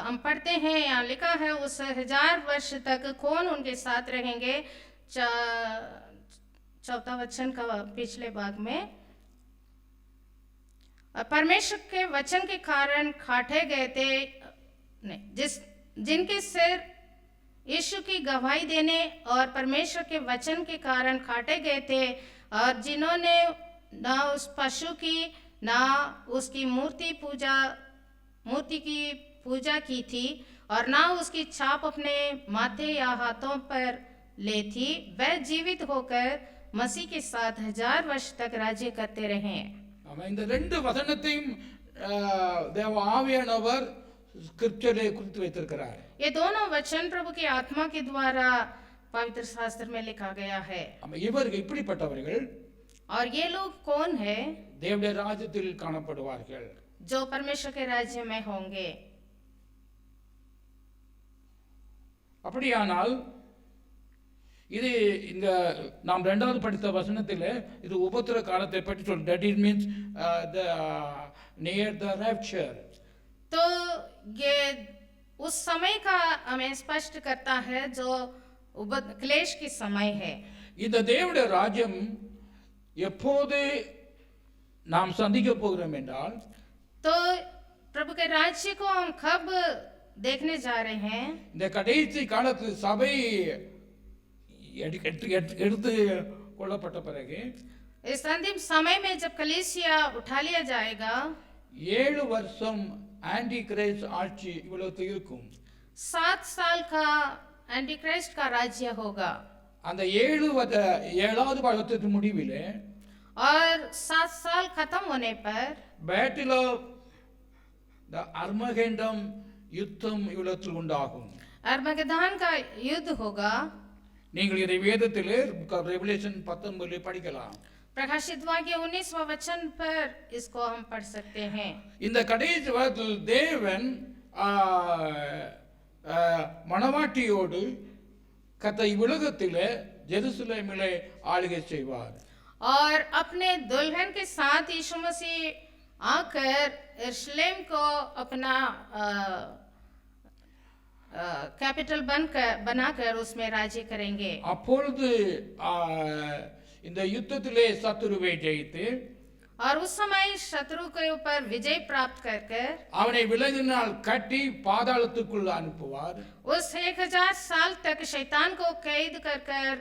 हम पढ़ते हैं, यहाँ लिखा है उस 1000 वर्ष तक कौन उनके साथ रहेंगे. चौथा वचन का पिछले भाग में, परमेश्वर के वचन के कारण काटे गए थे, जिनके सिर यीशु की गवाही देने और परमेश्वर के वचन के कारण काटे गए थे, और जिन्होंने ना उस पशु की ना उसकी मूर्ति की पूजा की थी और ना उसकी छाप अपने माथे या हाथों पर ले थी, वह जीवित होकर मसीह के साथ 1000 वर्ष तक राज्य करते रहे. இந்த ரெண்டு வசனத்தையும் தேவ ஆவியானவர் ஸ்கிரிப்சரிலே குறித்து வைத்திருக்கிறார். ये दोनों वचन प्रभु की आत्मा के द्वारा पवित्र शास्त्र में लिखा गया है. இவர்கள் இப்படிப்பட்டவர்கள், और ये लोग कौन है? தேவனுடைய ராஜ்யத்தில் காணப்படுவார்கள், जो परमेश्वर के राज्य में होंगे. அப்படியானால் இது இந்த நாம் இரண்டாவது படித்த வசனத்தில் இது உபத்திர காலத்தை பற்றி சொல்ல, that it means near the rapture. तो ये उस समय का हमें स्पष्ट करता है जो क्लेश की समय है. இந்த தேவனுடைய ராஜ்யம் எப்போது நாம் சந்திக்க போகிறோம் என்றால், तो प्रभु के राज्य को हम कब देखने जा रहे हैं? இந்த கடைசி காலத்தில் சபை எடுத்து கொள்ளப்பட்ட பிறகு, इस अंतिम समय में जब कलीसिया उठा लिया जाएगा, 7 வருஷம் ஆன்டி கிரைஸ்ட் ஆட்சி இவ்வளவு இருக்கும். 7 साल का एंटी क्राइस्ट का राज्य होगा. அந்த 7வது வருஷத்தின் முடிவிலே, और 7 साल खत्म होने पर பேட்டில் ஆஃப் द அர்மகெண்டம் யுத்தம் இவ்வளத்தில் உண்டாகும். अर्मगेदोन का युद्ध होगा. நீங்கள் இதை வேதத்திலே ரெவலேஷன் 19 படிக்கலாம். प्रकाशित वाक्य 19वां वचन पर इसको हम पढ़ सकते हैं. இந்த கடைசி வாரத்தில் தேவன் மணவாட்டியோடு கதை உலகத்திலே ஜெருசலேமிலே ஆளுகை செய்வார். और अपने दुल्हन के साथ यीशु मसीह आकर यरूशलेम को अपना कैपिटल बनाकर उसमें राज्य करेंगे. அப்பொழுது இந்த யுத்தத்திலே சத்துருவை ஜெயித்து, और उस समय शत्रु के ऊपर विजय प्राप्त कर அவனை விலங்கினால் கட்டி பாதாளத்துக்குள் அனுப்புவார். उस 1000 साल तक शैतान को कैद कर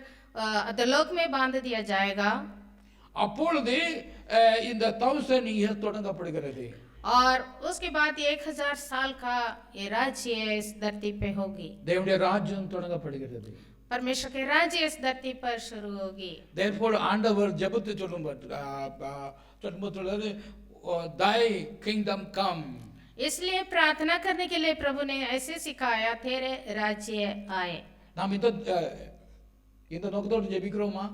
अधोलोक में बांध दिया जाएगा. அப்பொழுது இந்த 1000 இயர் தொடங்கப்படுகிறது. और उसके बाद 1000 साल का ये राज्य इस धरती पे होगी. தேவனுடைய ராஜ்யம் தொடங்கப்படுகிறது. परमेश्वर के राज्य इस धरती पर शुरू होगी. therefore ஆண்டவர் ஜெபத்தை சொல்லும்போது thy kingdom come. इसलिए प्रार्थना करने के लिए प्रभु ने ऐसे सिखाया, तेरे राज्य आए. நாம் இந்த நோக்கத்தோடு ஜெபிக்கிறோமா?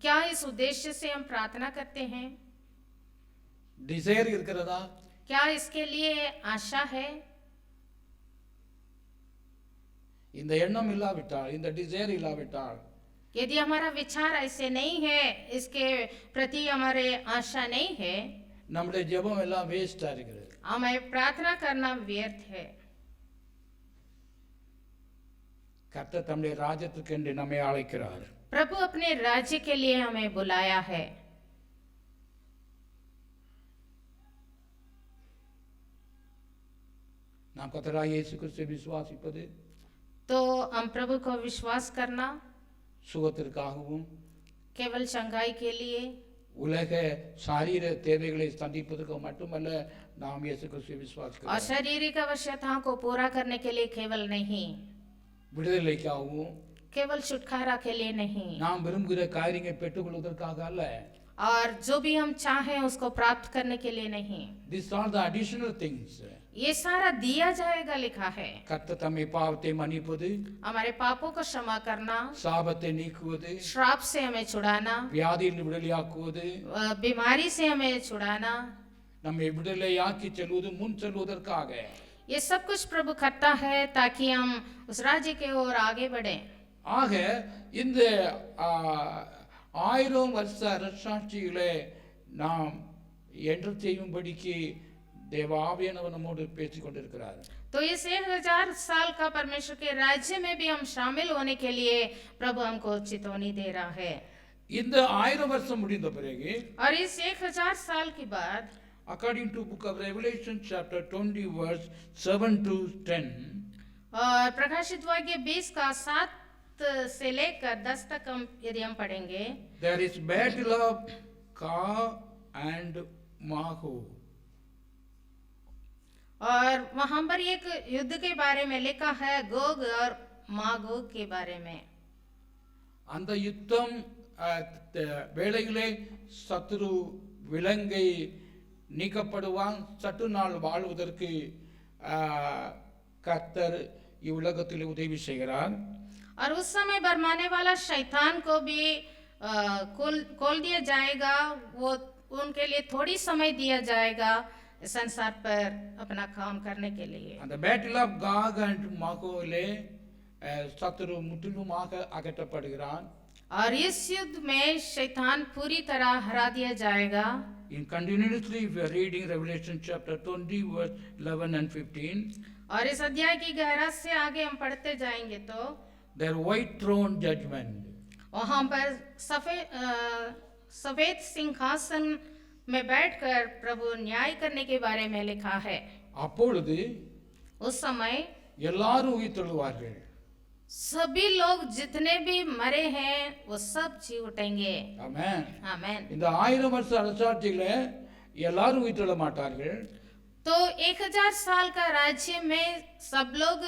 क्या इस उद्देश्य से हम प्रार्थना करते हैं? डिजायर இருக்கிறதா? क्या इसके लिए आशा है? இந்த எண்ணம் இல்லாவிட்டால், இந்த டிசைர் இல்லாவிட்டால், यदि हमारा विचार ऐसे नहीं है, इसके प्रति हमारे आशा नहीं है, நம்முடைய ஜெபம் எல்லாம் வேஸ்டா இருக்குது. हमें प्रार्थना करना व्यर्थ है। கர்த்தர் தம்முடைய ராஜ்யத்துக்கு என்று நம்மை அழைக்கிறார். प्रभु अपने राज्य के लिए हमें बुलाया है। நாம் கர்த்தராகிய இயேசு கிறிஸ்துவை விசுவாசிப்பது तो हम प्रभु को विश्वास करना சுகத்திற்காகவும் केवल चंगाई के लिए, உலக சாரீர தேவைகளை சந்திப்பதற்கு மட்டுமல்ல, நாம் இயேசு கிறிஸ்துவை और விசுவாசிக்கிறோம். शारीरिक आवश्यकताओं को पूरा करने के लिए केवल नहीं, விடுதலைக்காகவும் केवल छुटकारा के लिए नहीं, நாம் விரும்புகிற காரியங்களை பெற்றுக்கொள்வதற்காக அல்ல. और जो भी हम चाहें उसको प्राप्त करने के लिए नहीं। These are the additional things. ये सारा दिया जाएगा लिखा है। கர்த்தர் தம்மை பாவத்தை மன்னிப்பது, हमारे पापों को क्षमा करना, சாபத்தை நீக்குவது, श्राप से हमें छुड़ाना, வியாதியில் விடுதலையாக்குவது, बीमारी से हमें छुड़ाना, நம்மை விடுதலையாக்கி செல்வது, முன் செல்வதற்காக. ये सब कुछ प्रभु करता है ताकि हम उस राज्य के ओर आगे बढ़े। ஆக இந்த 1000 வருஷ அரசாட்சிகளை நாம் என்று செய்யும்படிக்கு தேவாவியானவர் நம்மோடு பேசிக் கொண்டிருக்கிறார். तो इस 1000 साल का परमेश्वर के राज्य में भी हम शामिल होने के लिए प्रभु हमको चेतावनी दे रहा है। இந்த 1000 வருஷம் முடிந்த பிறகு, और इस 1000 साल के बाद, according to book of Revelation chapter 20 verse 7 to 10, और प्रकाशित वाक्य 20 का 7 से लेकर 10 तक यदि हम पढ़ेंगे, there is battle of Gog and Magog. और वहां पर एक युद्ध के बारे में लिखा है, गोग और मागोग के बारे में। அந்த யுத்தம் வேளையிலே சத்துரு விலங்கை நீக்கப்படுவான். சற்று நாள் வாழ்வதற்கு கர்த்தர் இவ்வுலகத்தில் உதவி செய்கிறார். और उस समय बरमाने वाला शैतान को भी खोल दिया जाएगा, वो उनके लिए थोड़ी समय दिया जाएगा संसार पर अपना काम करने के लिए। அந்த பேட்டில் ஆஃப் காக் அண்ட் மாகோவிலே சத்துரு முற்றிலுமாக அகற்றப்படுகிறான். और इस युद्ध में शैतान पूरी तरह हरा दिया जाएगा। In continuously, if you are reading Revelation chapter 20 verse 11 and 15, और इस अध्याय की गहराई से आगे हम पढ़ते जाएंगे तो their white throne judgment, वहां पर सफेद सिंहासन में बैठकर प्रभु न्याय करने के बारे में लिखा है। அப்பொழுது उस समय எல்லாரும் உயிர் தெழுவார்கள். सभी लोग जितने भी मरे हैं वो सब जी उठेंगे। ஆமென். आमेन। இந்த 1000 வருஷ அரசாட்சியில எல்லாரும் உயிர் தெழ மாட்டார்கள். तो 1000 साल का राज्य में सब लोग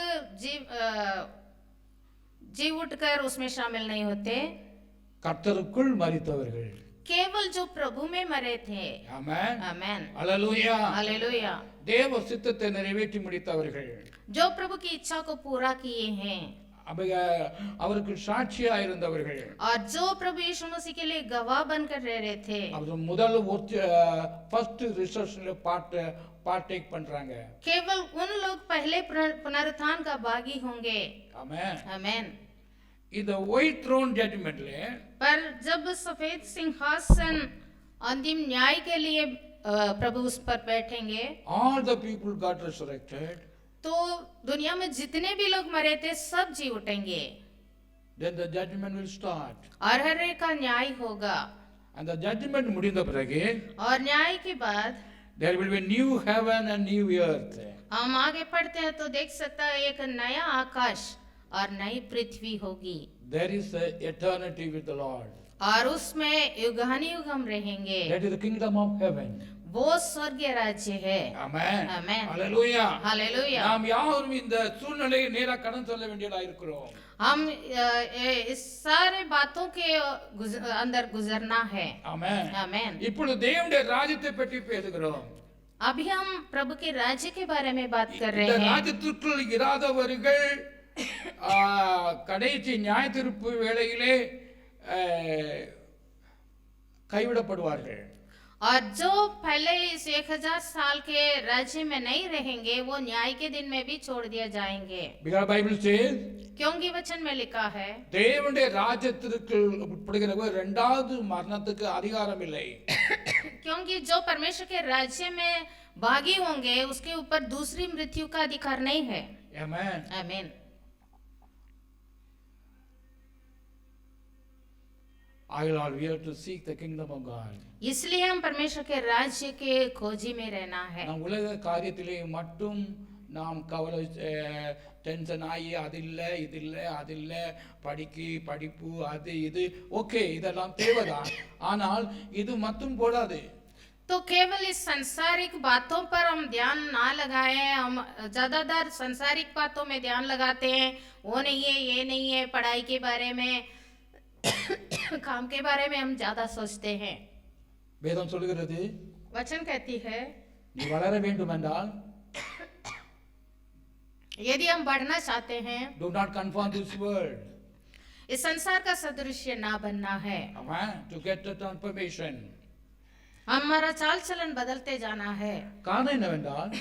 जी उठकर उसमें शामिल नहीं होते, கர்த்தருக்குள் மரித்தவர்கள். केवल जो प्रभु में मरे थे। ஆமென். आमेन। அல்லேலூயா. हालेलुया। தேவ சித்தத்தை நிறைவேற்றி முடித்தவர்கள். जो प्रभु की इच्छा को पूरा किए हैं, அவருக்கு சாட்சியா இருந்தவர்கள். और जो प्रभु यीशु मसीह के लिए गवाह बनकर रह रहे थे। அவர் முதல் ஃபர்ஸ்ட் ரிசர்ச்ல பார்ட்டேக் பண்றாங்க. केवल उन लोग पहले पुनरुत्थान का भागी होंगे। ஆமென். आमेन। இந்த ஒயிட் த்ரோன் ஜட்ஜ்மென்ட்ல, पर जब सफेद सिंहासन अंतिम न्याय के लिए प्रभु उस पर बैठेंगे, all the people got resurrected, तो दुनिया में जितने भी लोग मरे थे सब जी उठेंगे, then the judgment will start. और हर एक का न्याय होगा। அந்த ஜட்ஜ்மென்ட் முடிந்த பிறகு, और न्याय के बाद there will be new heaven and new earth. हम आगे पढ़ते हैं तो देख सकता है एक नया आकाश और नई पृथ्वी होगी, There is a eternity with the Lord. और उसमें युगानुयुग हम रहेंगे। That is the kingdom of heaven. वो स्वर्गीय राज्य है। Amen. Amen. Hallelujah. हालेलुया। நாம் யாரும் இந்த சூழ்நிலையை நேரா கடந்து செல்ல வேண்டியதா இருக்கிறோம். हम इस सारे बातों के अंदर गुजरना है। Amen. आमेन। இப்பொழுது தேவனுடைய ராஜ்யத்தை பற்றி பேசுகிறோம். अभी हम प्रभु के राज्य के बारे में बात कर रहे இந்த हैं। ராஜ்யத்திற்குள் இராதவர்கள் கடைசி நியாய தீர்ப்பு வேளையிலே கைவிடப்படுவார்கள். और जो पहले इस 1000 साल के राज्य में नहीं रहेंगे वो न्याय के दिन में भी छोड़ दिए जाएंगे। Because Bible says, क्योंकि वचन में लिखा है, தேவனுடைய ராஜ்யத்திற்கு உட்படுகிறவர் இரண்டாவது மரணத்துக்கு அதிகாரம் இல்லை. क्योंकि जो परमेश्वर के राज्य में बागी होंगे, उसके ऊपर दूसरी मृत्यु का अधिकार नहीं है। Amen. आमीन। I will we have to seek the kingdom of God. इसलिए हम परमेश्वर के राज्य के खोजी में रहना है। நாம் உலக காரியத்திலே மட்டும் நாம் கவலை டென்ஷன் ஆகி அது இல்லை இது இல்லை அது இல்லை படிப்பு அது இது ஓகே இதெல்லாம் தேவைதான், ஆனால் இது மட்டும் போடாது। तो केवल इस संसारिक बातों पर हम ध्यान ना लगाएं। हम ज्यादातर संसारिक बातों में ध्यान लगाते हैं, वो नहीं है, ये नहीं है, पढ़ाई के बारे में काम के बारे में हम ज्यादा सोचते हैं। வேதம் சொல்கிறது, वचन कहती है நீ வளர வேண்டும் என்றால் यदि हम बढ़ना चाहते हैं, do not conform this world, इस संसार का सदृश्य ना बनना है। to get the transformation। हमारा चाल चलन बदलते जाना है। காரணம் என்னவென்றால்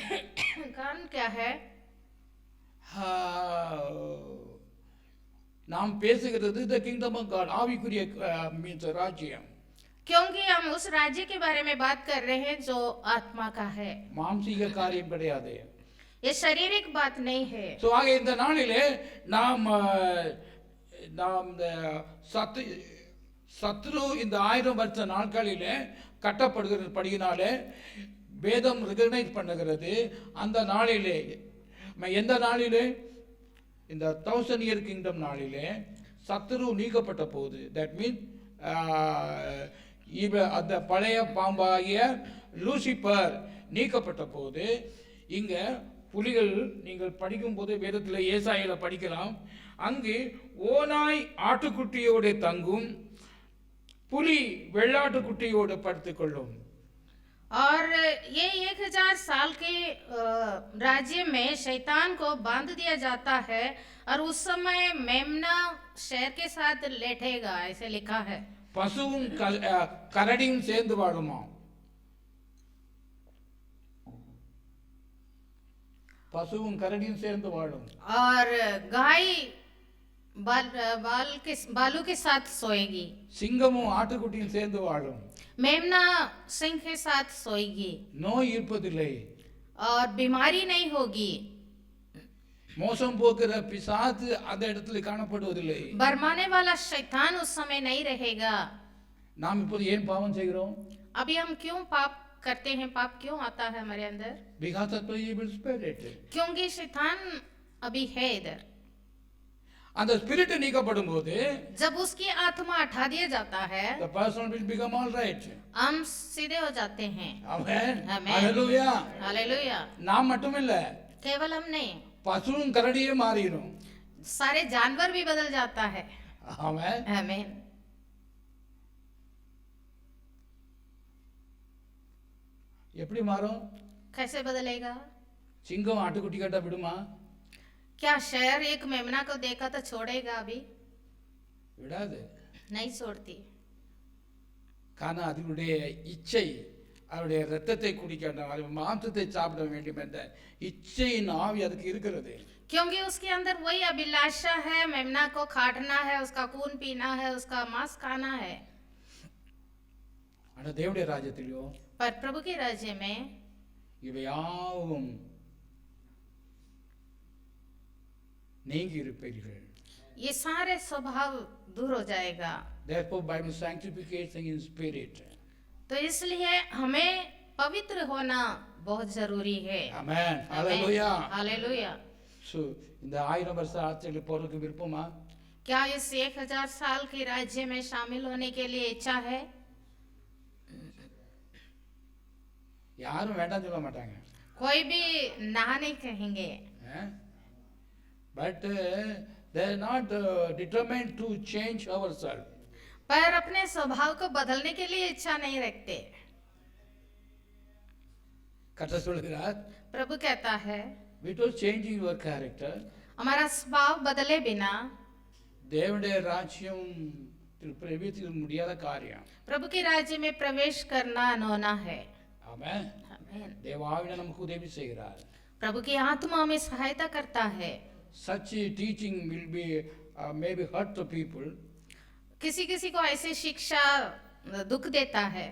कारण क्या है? நாம் பேசுகிறது the kingdom of God, ஆவிக்குரிய means ராஜ்யம்। क्योंकि हम उस राज्य के बारे में बात कर रहे हैं जो आत्मा का है, மாம்சீக காரியம் கிடையாது। ये शारीरिक बात नहीं है। சோ ஆக இந்த நாளிலே நாம் சத்ரு இந்த 1000 வருஷ நாட்களிலே கட்டப்படுகிறபடியினாலே வேதம் ரெகக்னைஸ் பண்ணுகிறது। அந்த நாளிலே எந்த நாளிலே? இந்த 1000 year kingdom நாளிலே சத்ரு நீக்கப்பட்ட போது, தட் மீன் அந்த பழைய பாம்பாகிய லூசிபர் நீக்கப்பட்ட போது, இங்க புலிகள் நீங்கள் படிக்கும் போது வேதத்தில் ஏசாயில படிக்கலாம், அங்கு ஓநாய் ஆட்டுக்குட்டியோடு தங்கும், புலி வெள்ளாட்டுக்குட்டியோடு படுத்துக்கொள்ளும்। और ये 1000 साल के राज्य में शैतान को बांध दिया जाता है और उस समय मेमना शेर के साथ लेटेगा, ऐसे लिखा है। பசுவும் கரடியும் சேர்ந்து வாழுமா? பசுவும் கரடியும் சேர்ந்து வாழும்। और गाय बालू के साथ सोएगी। சிங்கமும் ஆட்டுக்குட்டியும் சேர்ந்து வாழும்। मेमना सिंह के साथ सोएगी। நோய் இருப்பதில்லை और बीमारी नहीं होगी। மோசம் போக்குற பிசாசு அந்த இடத்துல காணப்படுவதில்லை। बरमाने वाला शैतान उस समय नहीं रहेगा। நாம் இப்போது ஏன் பாவம் செய்கிறோம்? अभी हम क्यों पाप करते हैं? पाप क्यों आता है हमारे अंदर? Because of the evil spirit। क्योंकि शैतान अभी है इधर। அந்த ஸ்பிரிட் நீக்கப்படும் போது, जब उसकी आत्मा हटा दिया जाता है, the person will become all right। हम सीधे हो जाते हैं। ஆமென், आमीन। ஹalleluya। हालेलुया। நாம் மட்டும் இல்ல, केवल हम नहीं, பசுவும் கரடியே மாறிடும்। सारे जानवर भी बदल जाता है। ஆமென்। आमीन। எப்படி மாறும்? कैसे बदलेगा? சிங்கம் ஆட்டுக்குட்டி கட்ட விடுமா? क्या शेर एक मेमना को देखा तो छोड़ेगा? अभी விடாது। नहीं छोड़ती। காரணம் அதனுடைய இச்சை, அவருடைய ரத்தத்தை குடிக்கணும், அது மாம்சத்தை சாப்பிட வேண்டும் என்ற இச்சையின் ஆவி அதுக்கு இருக்கிறது। क्योंकि उसके अंदर वही अभिलाषा है, मेमना को काटना है, उसका खून पीना है, उसका मांस खाना है। ஆனா தேவனுடைய ராஜ்யத்திலோ, पर प्रभु के राज्य में இவை யாவும் நீங்கி இருப்பீர்கள்। ये सारे स्वभाव दूर हो जाएगा। Therefore Bible sanctification in spirit। तो इसलिए हमें पवित्र होना बहुत जरूरी है। Amen, hallelujah। हालेलुया। So இந்த 1000 வருஷ ஆட்சியில் போறதுக்கு விருப்பமா? क्या इस 1000 साल के राज्य में शामिल होने के लिए इच्छा है? யாரும் வேண்டாம் சொல்ல மாட்டாங்க। कोई भी ना नहीं कहेंगे। But they are not determined to change ourselves। पर अपने स्वभाव को बदलने के लिए इच्छा नहीं रखते। கர்த்தர் சொல்கிறார், प्रभु कहता है, without changing your character, हमारा स्वभाव बदले बिना தேவனுடைய ராஜ்யம் பிரவேசிக்க முடியாத காரியம்। प्रभु के राज्य में प्रवेश करना अनहोना है। ஆமென்। आमीन। தேவாவியானவர் நமக்கு உதவி செய்கிறார்। प्रभु की आत्मा में सहायता करता है। Such teaching will be maybe hurt to people। किसी किसी को ऐसी शिक्षा दुख देता है।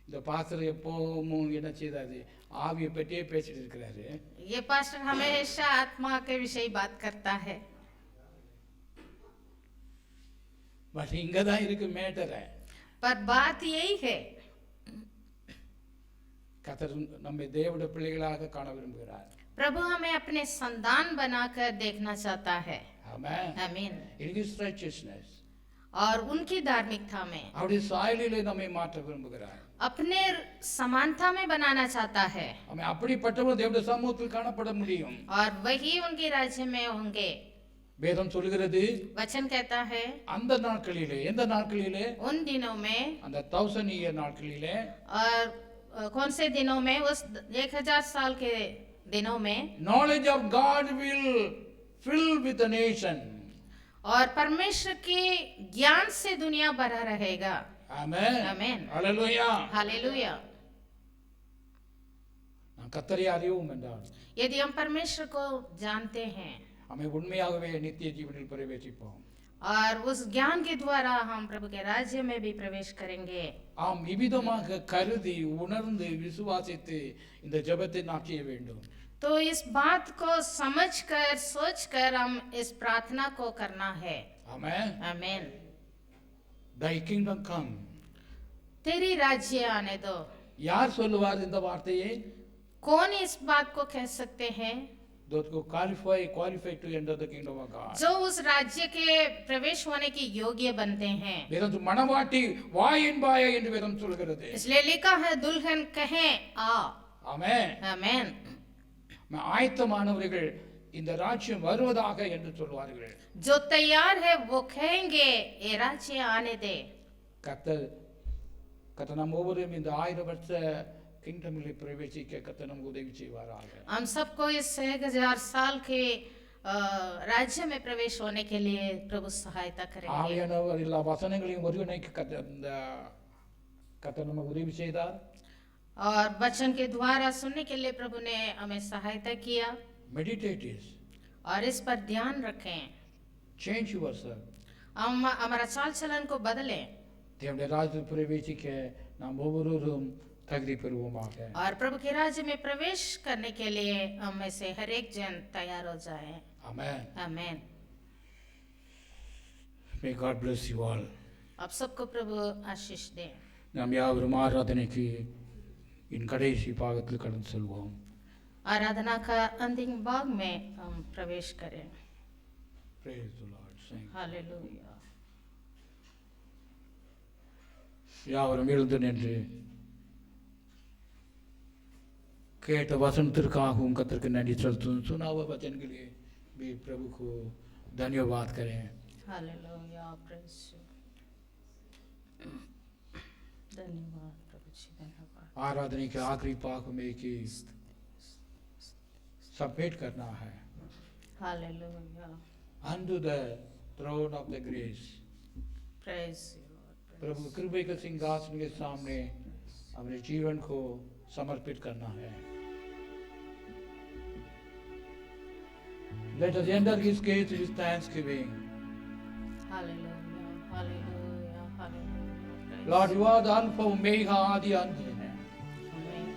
இந்த பாஸ்டர் எப்பவும் என்ன செய்தாரு, ஆவியை பற்றியே பேசிட்டு இருக்கிறாரு. ये पास्टर हमेशा आत्मा के विषय बात करता है, பட் இங்க தான் இருக்கு மேட்டர். पर बात यही है கர்த்தர் நம்மை தேவனுடைய பிள்ளைகளாக காண விரும்புகிறார். प्रभु हमें अपने संतान बनाकर देखना चाहता है. ஆமென். आमीन. In his righteousness, और उनकी धार्मिकता में அவருடைய சாயலிலே நம்மை மாற்ற விரும்புகிறார். अपने समानता में बनाना चाहता है, அவன் அப்படிப்பட்டவர்கள் தேவனுடைய சமூகத்தில் காணப்பட முடியும். और वही उनके राज्य में होंगे. வேதம் சொல்கிறது, वचन कहता है அந்த நாட்களிலே, எந்த நாட்களிலே, उन दिनों में, அந்த 1000 year நாட்களிலே, और कौन से दिनों में, उस 1000 साल के दिनों में, knowledge of God will fill with the nation. और परमेश्वर के ज्ञान से दुनिया भरा रहेगा. Amen. Amen. Hallelujah. हालेलुया. நாம் கர்த்தரை அறிவோம் என்றால் यदि हम परमेश्वर को जानते हैं நம்மை உண்மையாகவே நித்திய ஜீவனில் பிரவேசிப்போம். और उस ज्ञान के द्वारा हम प्रभु के राज्य में भी प्रवेश करेंगे. ஆம், இவ்விதமாக கருதி உணர்ந்து விசுவாசித்து இந்த ஜெபத்தை நாம் செய்ய வேண்டும். तो इस बात को समझकर सोचकर हम इस प्रार्थना को करना है. Amen. आमीन. Thy kingdom come. तेरी राज्य आने दो. யார் சொல்லுவார் இந்த வார்த்தையை? कौन इस बात को कह सकते हैं? Those who qualify to enter the kingdom of God. जो उस राज्य के प्रवेश होने के योग्य बनते हैं. வேதம் மணவாட்டி வாயின்பாய என்று வேதம் சொல்கிறது. इसलिए लिखा है दुल्हन कहें आ. ஆமென். आमीन. ஆயத்தமானவர்கள் இந்த ராஜ்யம் வருவதாக என்று சொல்வார்கள். जो तैयार है वो कहेंगे ये राज्य आने दे. கர்த்தர் நம் ஒவ்வொருவரும் இந்த 1000 வருஷ கிங்டமில் பிரவேசிக்க கர்த்தர் நமக்கு உதவி செய்வாராக. हम सबको इस 1000 साल के राज्य में प्रवेश होने के लिए प्रभु सहायता करेंगे. ஆவியானவர் எல்லா வசனங்களையும் ஒருங்கிணைக்க கர்த்தர் நமக்கு உதவி செய்தார். और वचन के द्वारा सुनने के लिए प्रभु ने हमें सहायता किया. Meditate it. और इस पर ध्यान रखें. Change yourself. हम हमारा चाल चलन को बदलें. தேவனுடைய ராஜ்யத்தில் பிரவேசிக்க நாம் ஒவ்வொருவரும் தகுதி பெறுவோமாக. और प्रभु के राज्य में प्रवेश करने के लिए हम में से हर एक जन तैयार हो जाए. Amen. आमीन. May God bless you all. आप सबको प्रभु आशीष दे. நாம் யாவரும் ஆராதனைக்கு இன் கடைசி பாகத்தில் கடந்து செல்வோம். आराधना का अंतिम भाग में हम प्रवेश करें. Praise the Lord. Sing. Hallelujah. யாவரும் எழுந்து நின்று கேட்ட वचनத்திற்காகவும் கர்த்தருக்கு நன்றி செலுத்தும். सुना हुआ वचन के लिए भी प्रभु को धन्यवाद करें. हालेलुया. प्रेज धन्यवाद प्रभु जी, धन्यवाद. आराधना के आखिरी पाक में की सबमिट करना है. Hallelujah. Unto the throne of the grace. Praise you. प्रभु कृपा के सिंहासन के सामने अपने जीवन को समर्पित करना है. Let us enter his gates with thanksgiving. Hallelujah. Hallelujah. Hallelujah. Lord, you are the Alpha Omega, आदि अंत है. आमीन.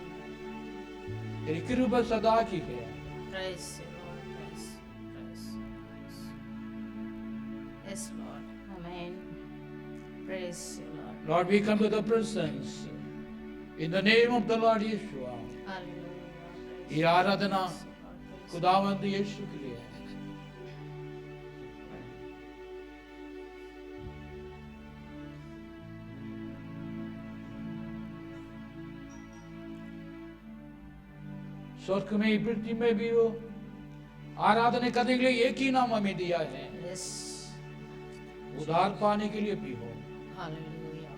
तेरी कृपा सदा की है. Praise Lord. Praise. Praise. Yes Lord. आमीन. Praise you, Lord. Lord, we come to the presence in the name of the Lord Yeshua. Hallelujah. ये आराधना खुदावंद यीशु के लिए है. स्वर्ग में पृथ्वी में भी हो आराधना करने के लिए एक ही नाम हमें दिया है. Yes. उद्धार पाने के लिए भी हो. Hallelujah.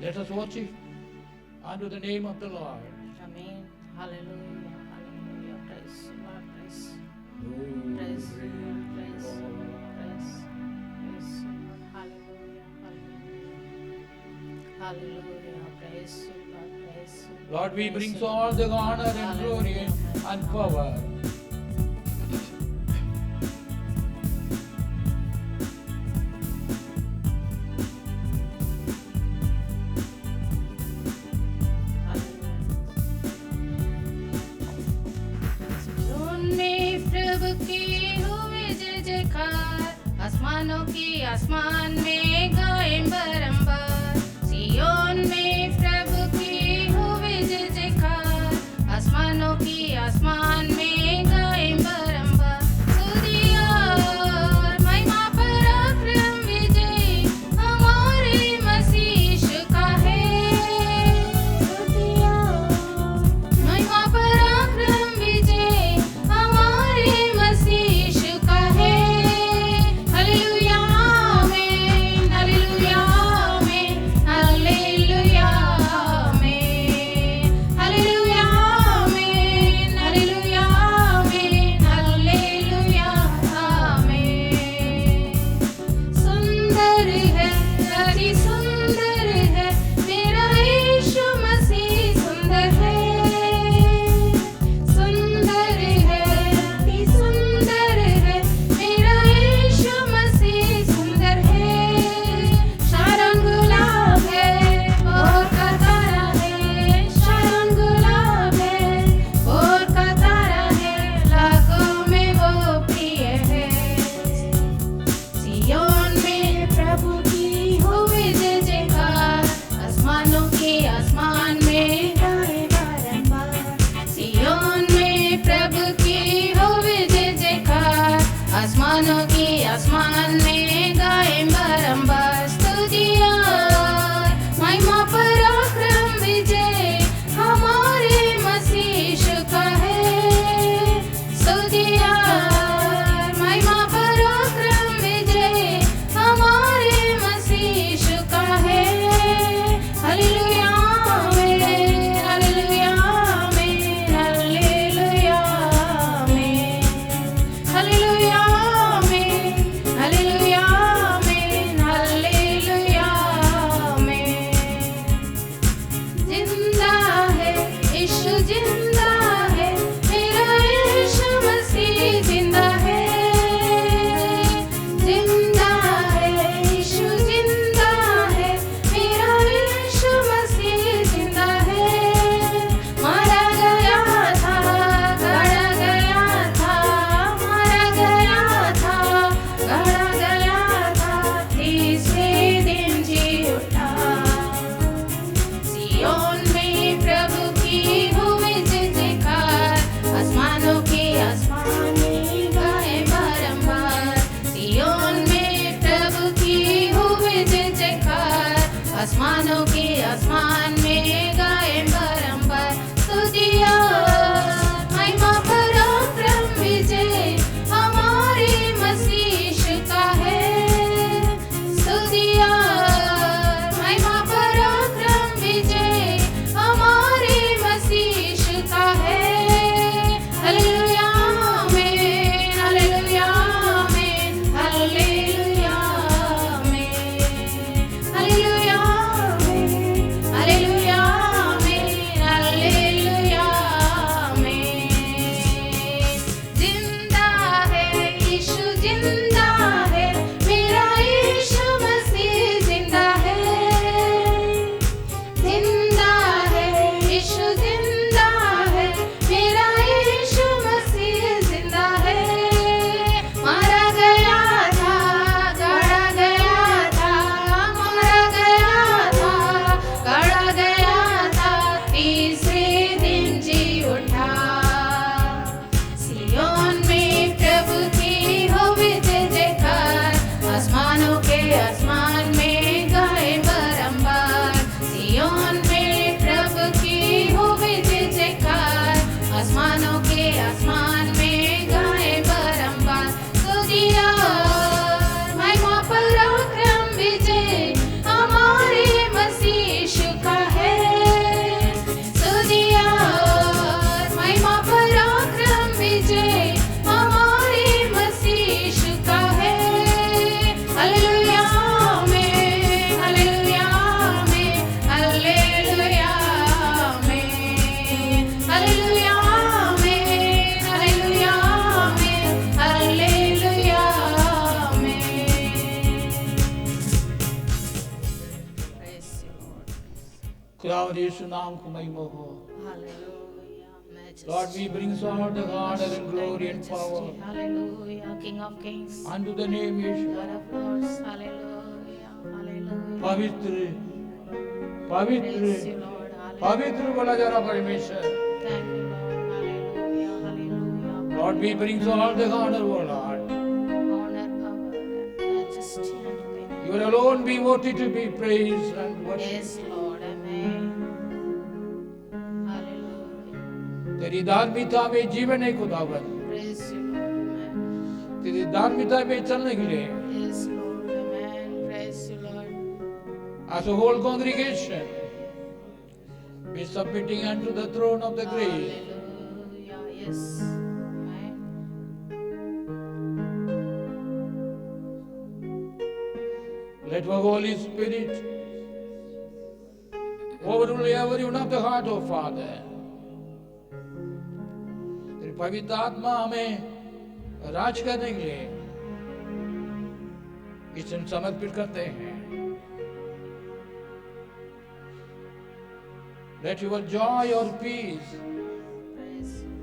Let us worship unto the name of the Lord. Amen. Hallelujah. Hallelujah. Praise you, Lord. Praise. Praise Praise. the Praise. Lord. Praise. Praise you, Lord. Hallelujah. Hallelujah. Hallelujah. Praise you, Lord. Praise you. Lord, we Praise bring you. all the honor and glory and power. आसमानों की आसमान में गाएं बारंबार, सियोन में प्रभु की होवे जय जयकार। आसमानों की आसमान में गाएं बारंबार, स्तुतियाँ और महिमा पराक्रम विजय हमारे मसीह यीशु का है। स्तुतियाँ महिमा पराक्रम विजय हमारे मसीह यीशु का है। हालेलुया आमीन, हालेलुया आमीन, हालेलुया आमीन, हालेलुया आमीन, हालेलुया आमीन, हालेलुया आमीन। सुंदर है, अति सुंदर है मेरा यीशु मसीह, सुंदर है, सुंदर है, अति सुंदर है मेरा यीशु मसीह, सुंदर है। शारोन गुलाब है और का तारा है, शारोन गुलाब है और का तारा है, लाखों में वो प्रिय है। सियोन में प्रभु की होवे जय जयकार, आसमानों के आसमान में गाए बारंबार, सियोन में प्रभु की होवे जय जयकार। आसमानों के आसमान में गाए बारंबार, स्तुतियाँ महिमा पराक्रम विजय हमारे मसीह यीशु का है। स्तुतियाँ महिमा पराक्रम विजय हमारे मसीह यीशु का है। हालेलुया आमीन, हालेलुया आमीन, हालेलुया आमीन, हालेलुया आमीन, हालेलुया आमीन, हालेलुया आमीन। जिंदा है यीशु, जिंदा है मेरा यीशु मसीह, जिंदा है, जिंदा है यीशु, जिंदा है मेरा यीशु मसीह, जिंदा है। मारा गया था, गढ़ा गया था, मारा गया था, गढ़ा गया था, तीसरे दिन जी उठा। सियोन में प्रभु की होवे जय जयकार, आसमानों के आसमान में गाए बारंबार, सियोन में प्रभु की होवे जय जयकार। आसमानों के आसमान में गाए बारंबार, स्तुतियाँ महिमा पराक्रम विजय हमारे मसीह यीशु का है। स्तुतियाँ महिमा पराक्रम विजय हमारे मसीह यीशु का है। हालेलुया आमीन, हालेलुया आमीन, हालेलुया आमीन, हालेलुया आमीन, हालेलुया आमीन, हालेलुया आमीन। जिंदा है यीशु, जिंदा है मेरा यीशु मसीह, जिंदा है, जिंदा है यीशु, जिंदा है मेरा यीशु मसीह, जिंदा है। मारा गया था, गढ़ा गया था, मारा गया था, गढ़ा गया था, तीसरे दिन जी उठा। सियोन में प्रभु की होवे जय जयकार, आसमानों के आसमान में गाए बारंबार, सियोन में प्रभु की होवे जय जयकार। आसमानों के आसमान में गाए बारंबार, स्तुतियाँ महिमा पराक्रम विजय हमारे मसीह यीशु का है। स्तुतियाँ महिमा पराक्रम विजय हमारे मसीह यीशु का है। हालेलुया आमीन, हालेलुया आमीन, हालेलुया आमीन, हालेलुया आमीन, हालेलुया आमीन, हालेलुया आमीन। खुदा और यीशु नाम को महिमा हो। हालेलुया। मैं Lord, we bring all the honor and glory and power Hallelujah. King of kings, unto the name Yeshua. Lord of lords. Hallelujah. Hallelujah. पवित्र पवित्र Praise you, Lord. Hallelujah. पवित्र बोला जा रहा परमेश्वर. Thank you, Lord. Hallelujah. Hallelujah. Lord, we bring all the honor, O Lord. Honor, power, and majesty unto thy name. You alone be worthy to be praised and worshipped. Yes, Lord. Amen. Hallelujah. तेरी धार्मिकता में जीवन है खुदावन. Praise you, Lord. Amen. तेरी धार्मिकता में चलने के लिए Yes, Lord. Amen. Praise you, Lord. as a whole congregation be submitting unto the throne of the grace. Hallelujah. Yes. Amen. Let the Holy Spirit overrule every one of the heart, O Father. तेरी पवित्र आत्मा हमें राज करने के लिए इसे समर्पित करते हैं. Let your joy or peace Praise you.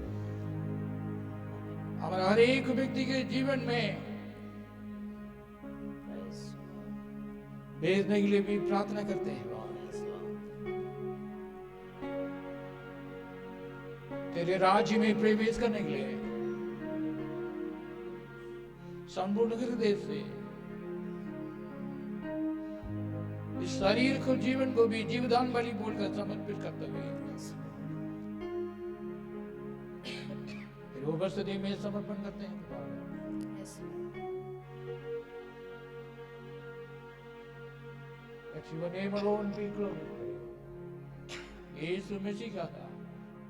हमारे हर एक व्यक्ति के जीवन में Praise you, Lord. भेजने के लिए भी प्रार्थना करते हैं. Lord. Yes, Lord. तेरे राज्य में प्रवेश करने के लिए संपूर्ण हृदय से इस शरीर को जीवन को भी जीवदान बलि बोलकर समर्पित करते हुए Yes, Lord. तेरे उपस्थिति में समर्पण करते हैं. Yes, Lord. Let your name alone be glorified. यीशु मसीह का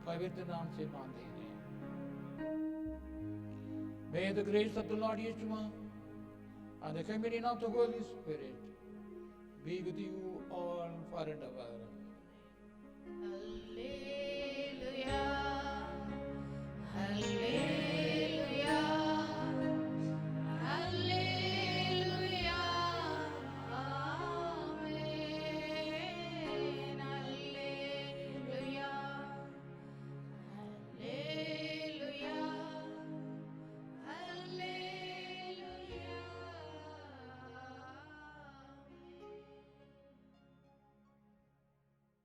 पवित्र नाम से मांगते हैं. May the grace of the Lord Yeshua and the communion of the Holy Spirit be with you all forever. Hallelujah.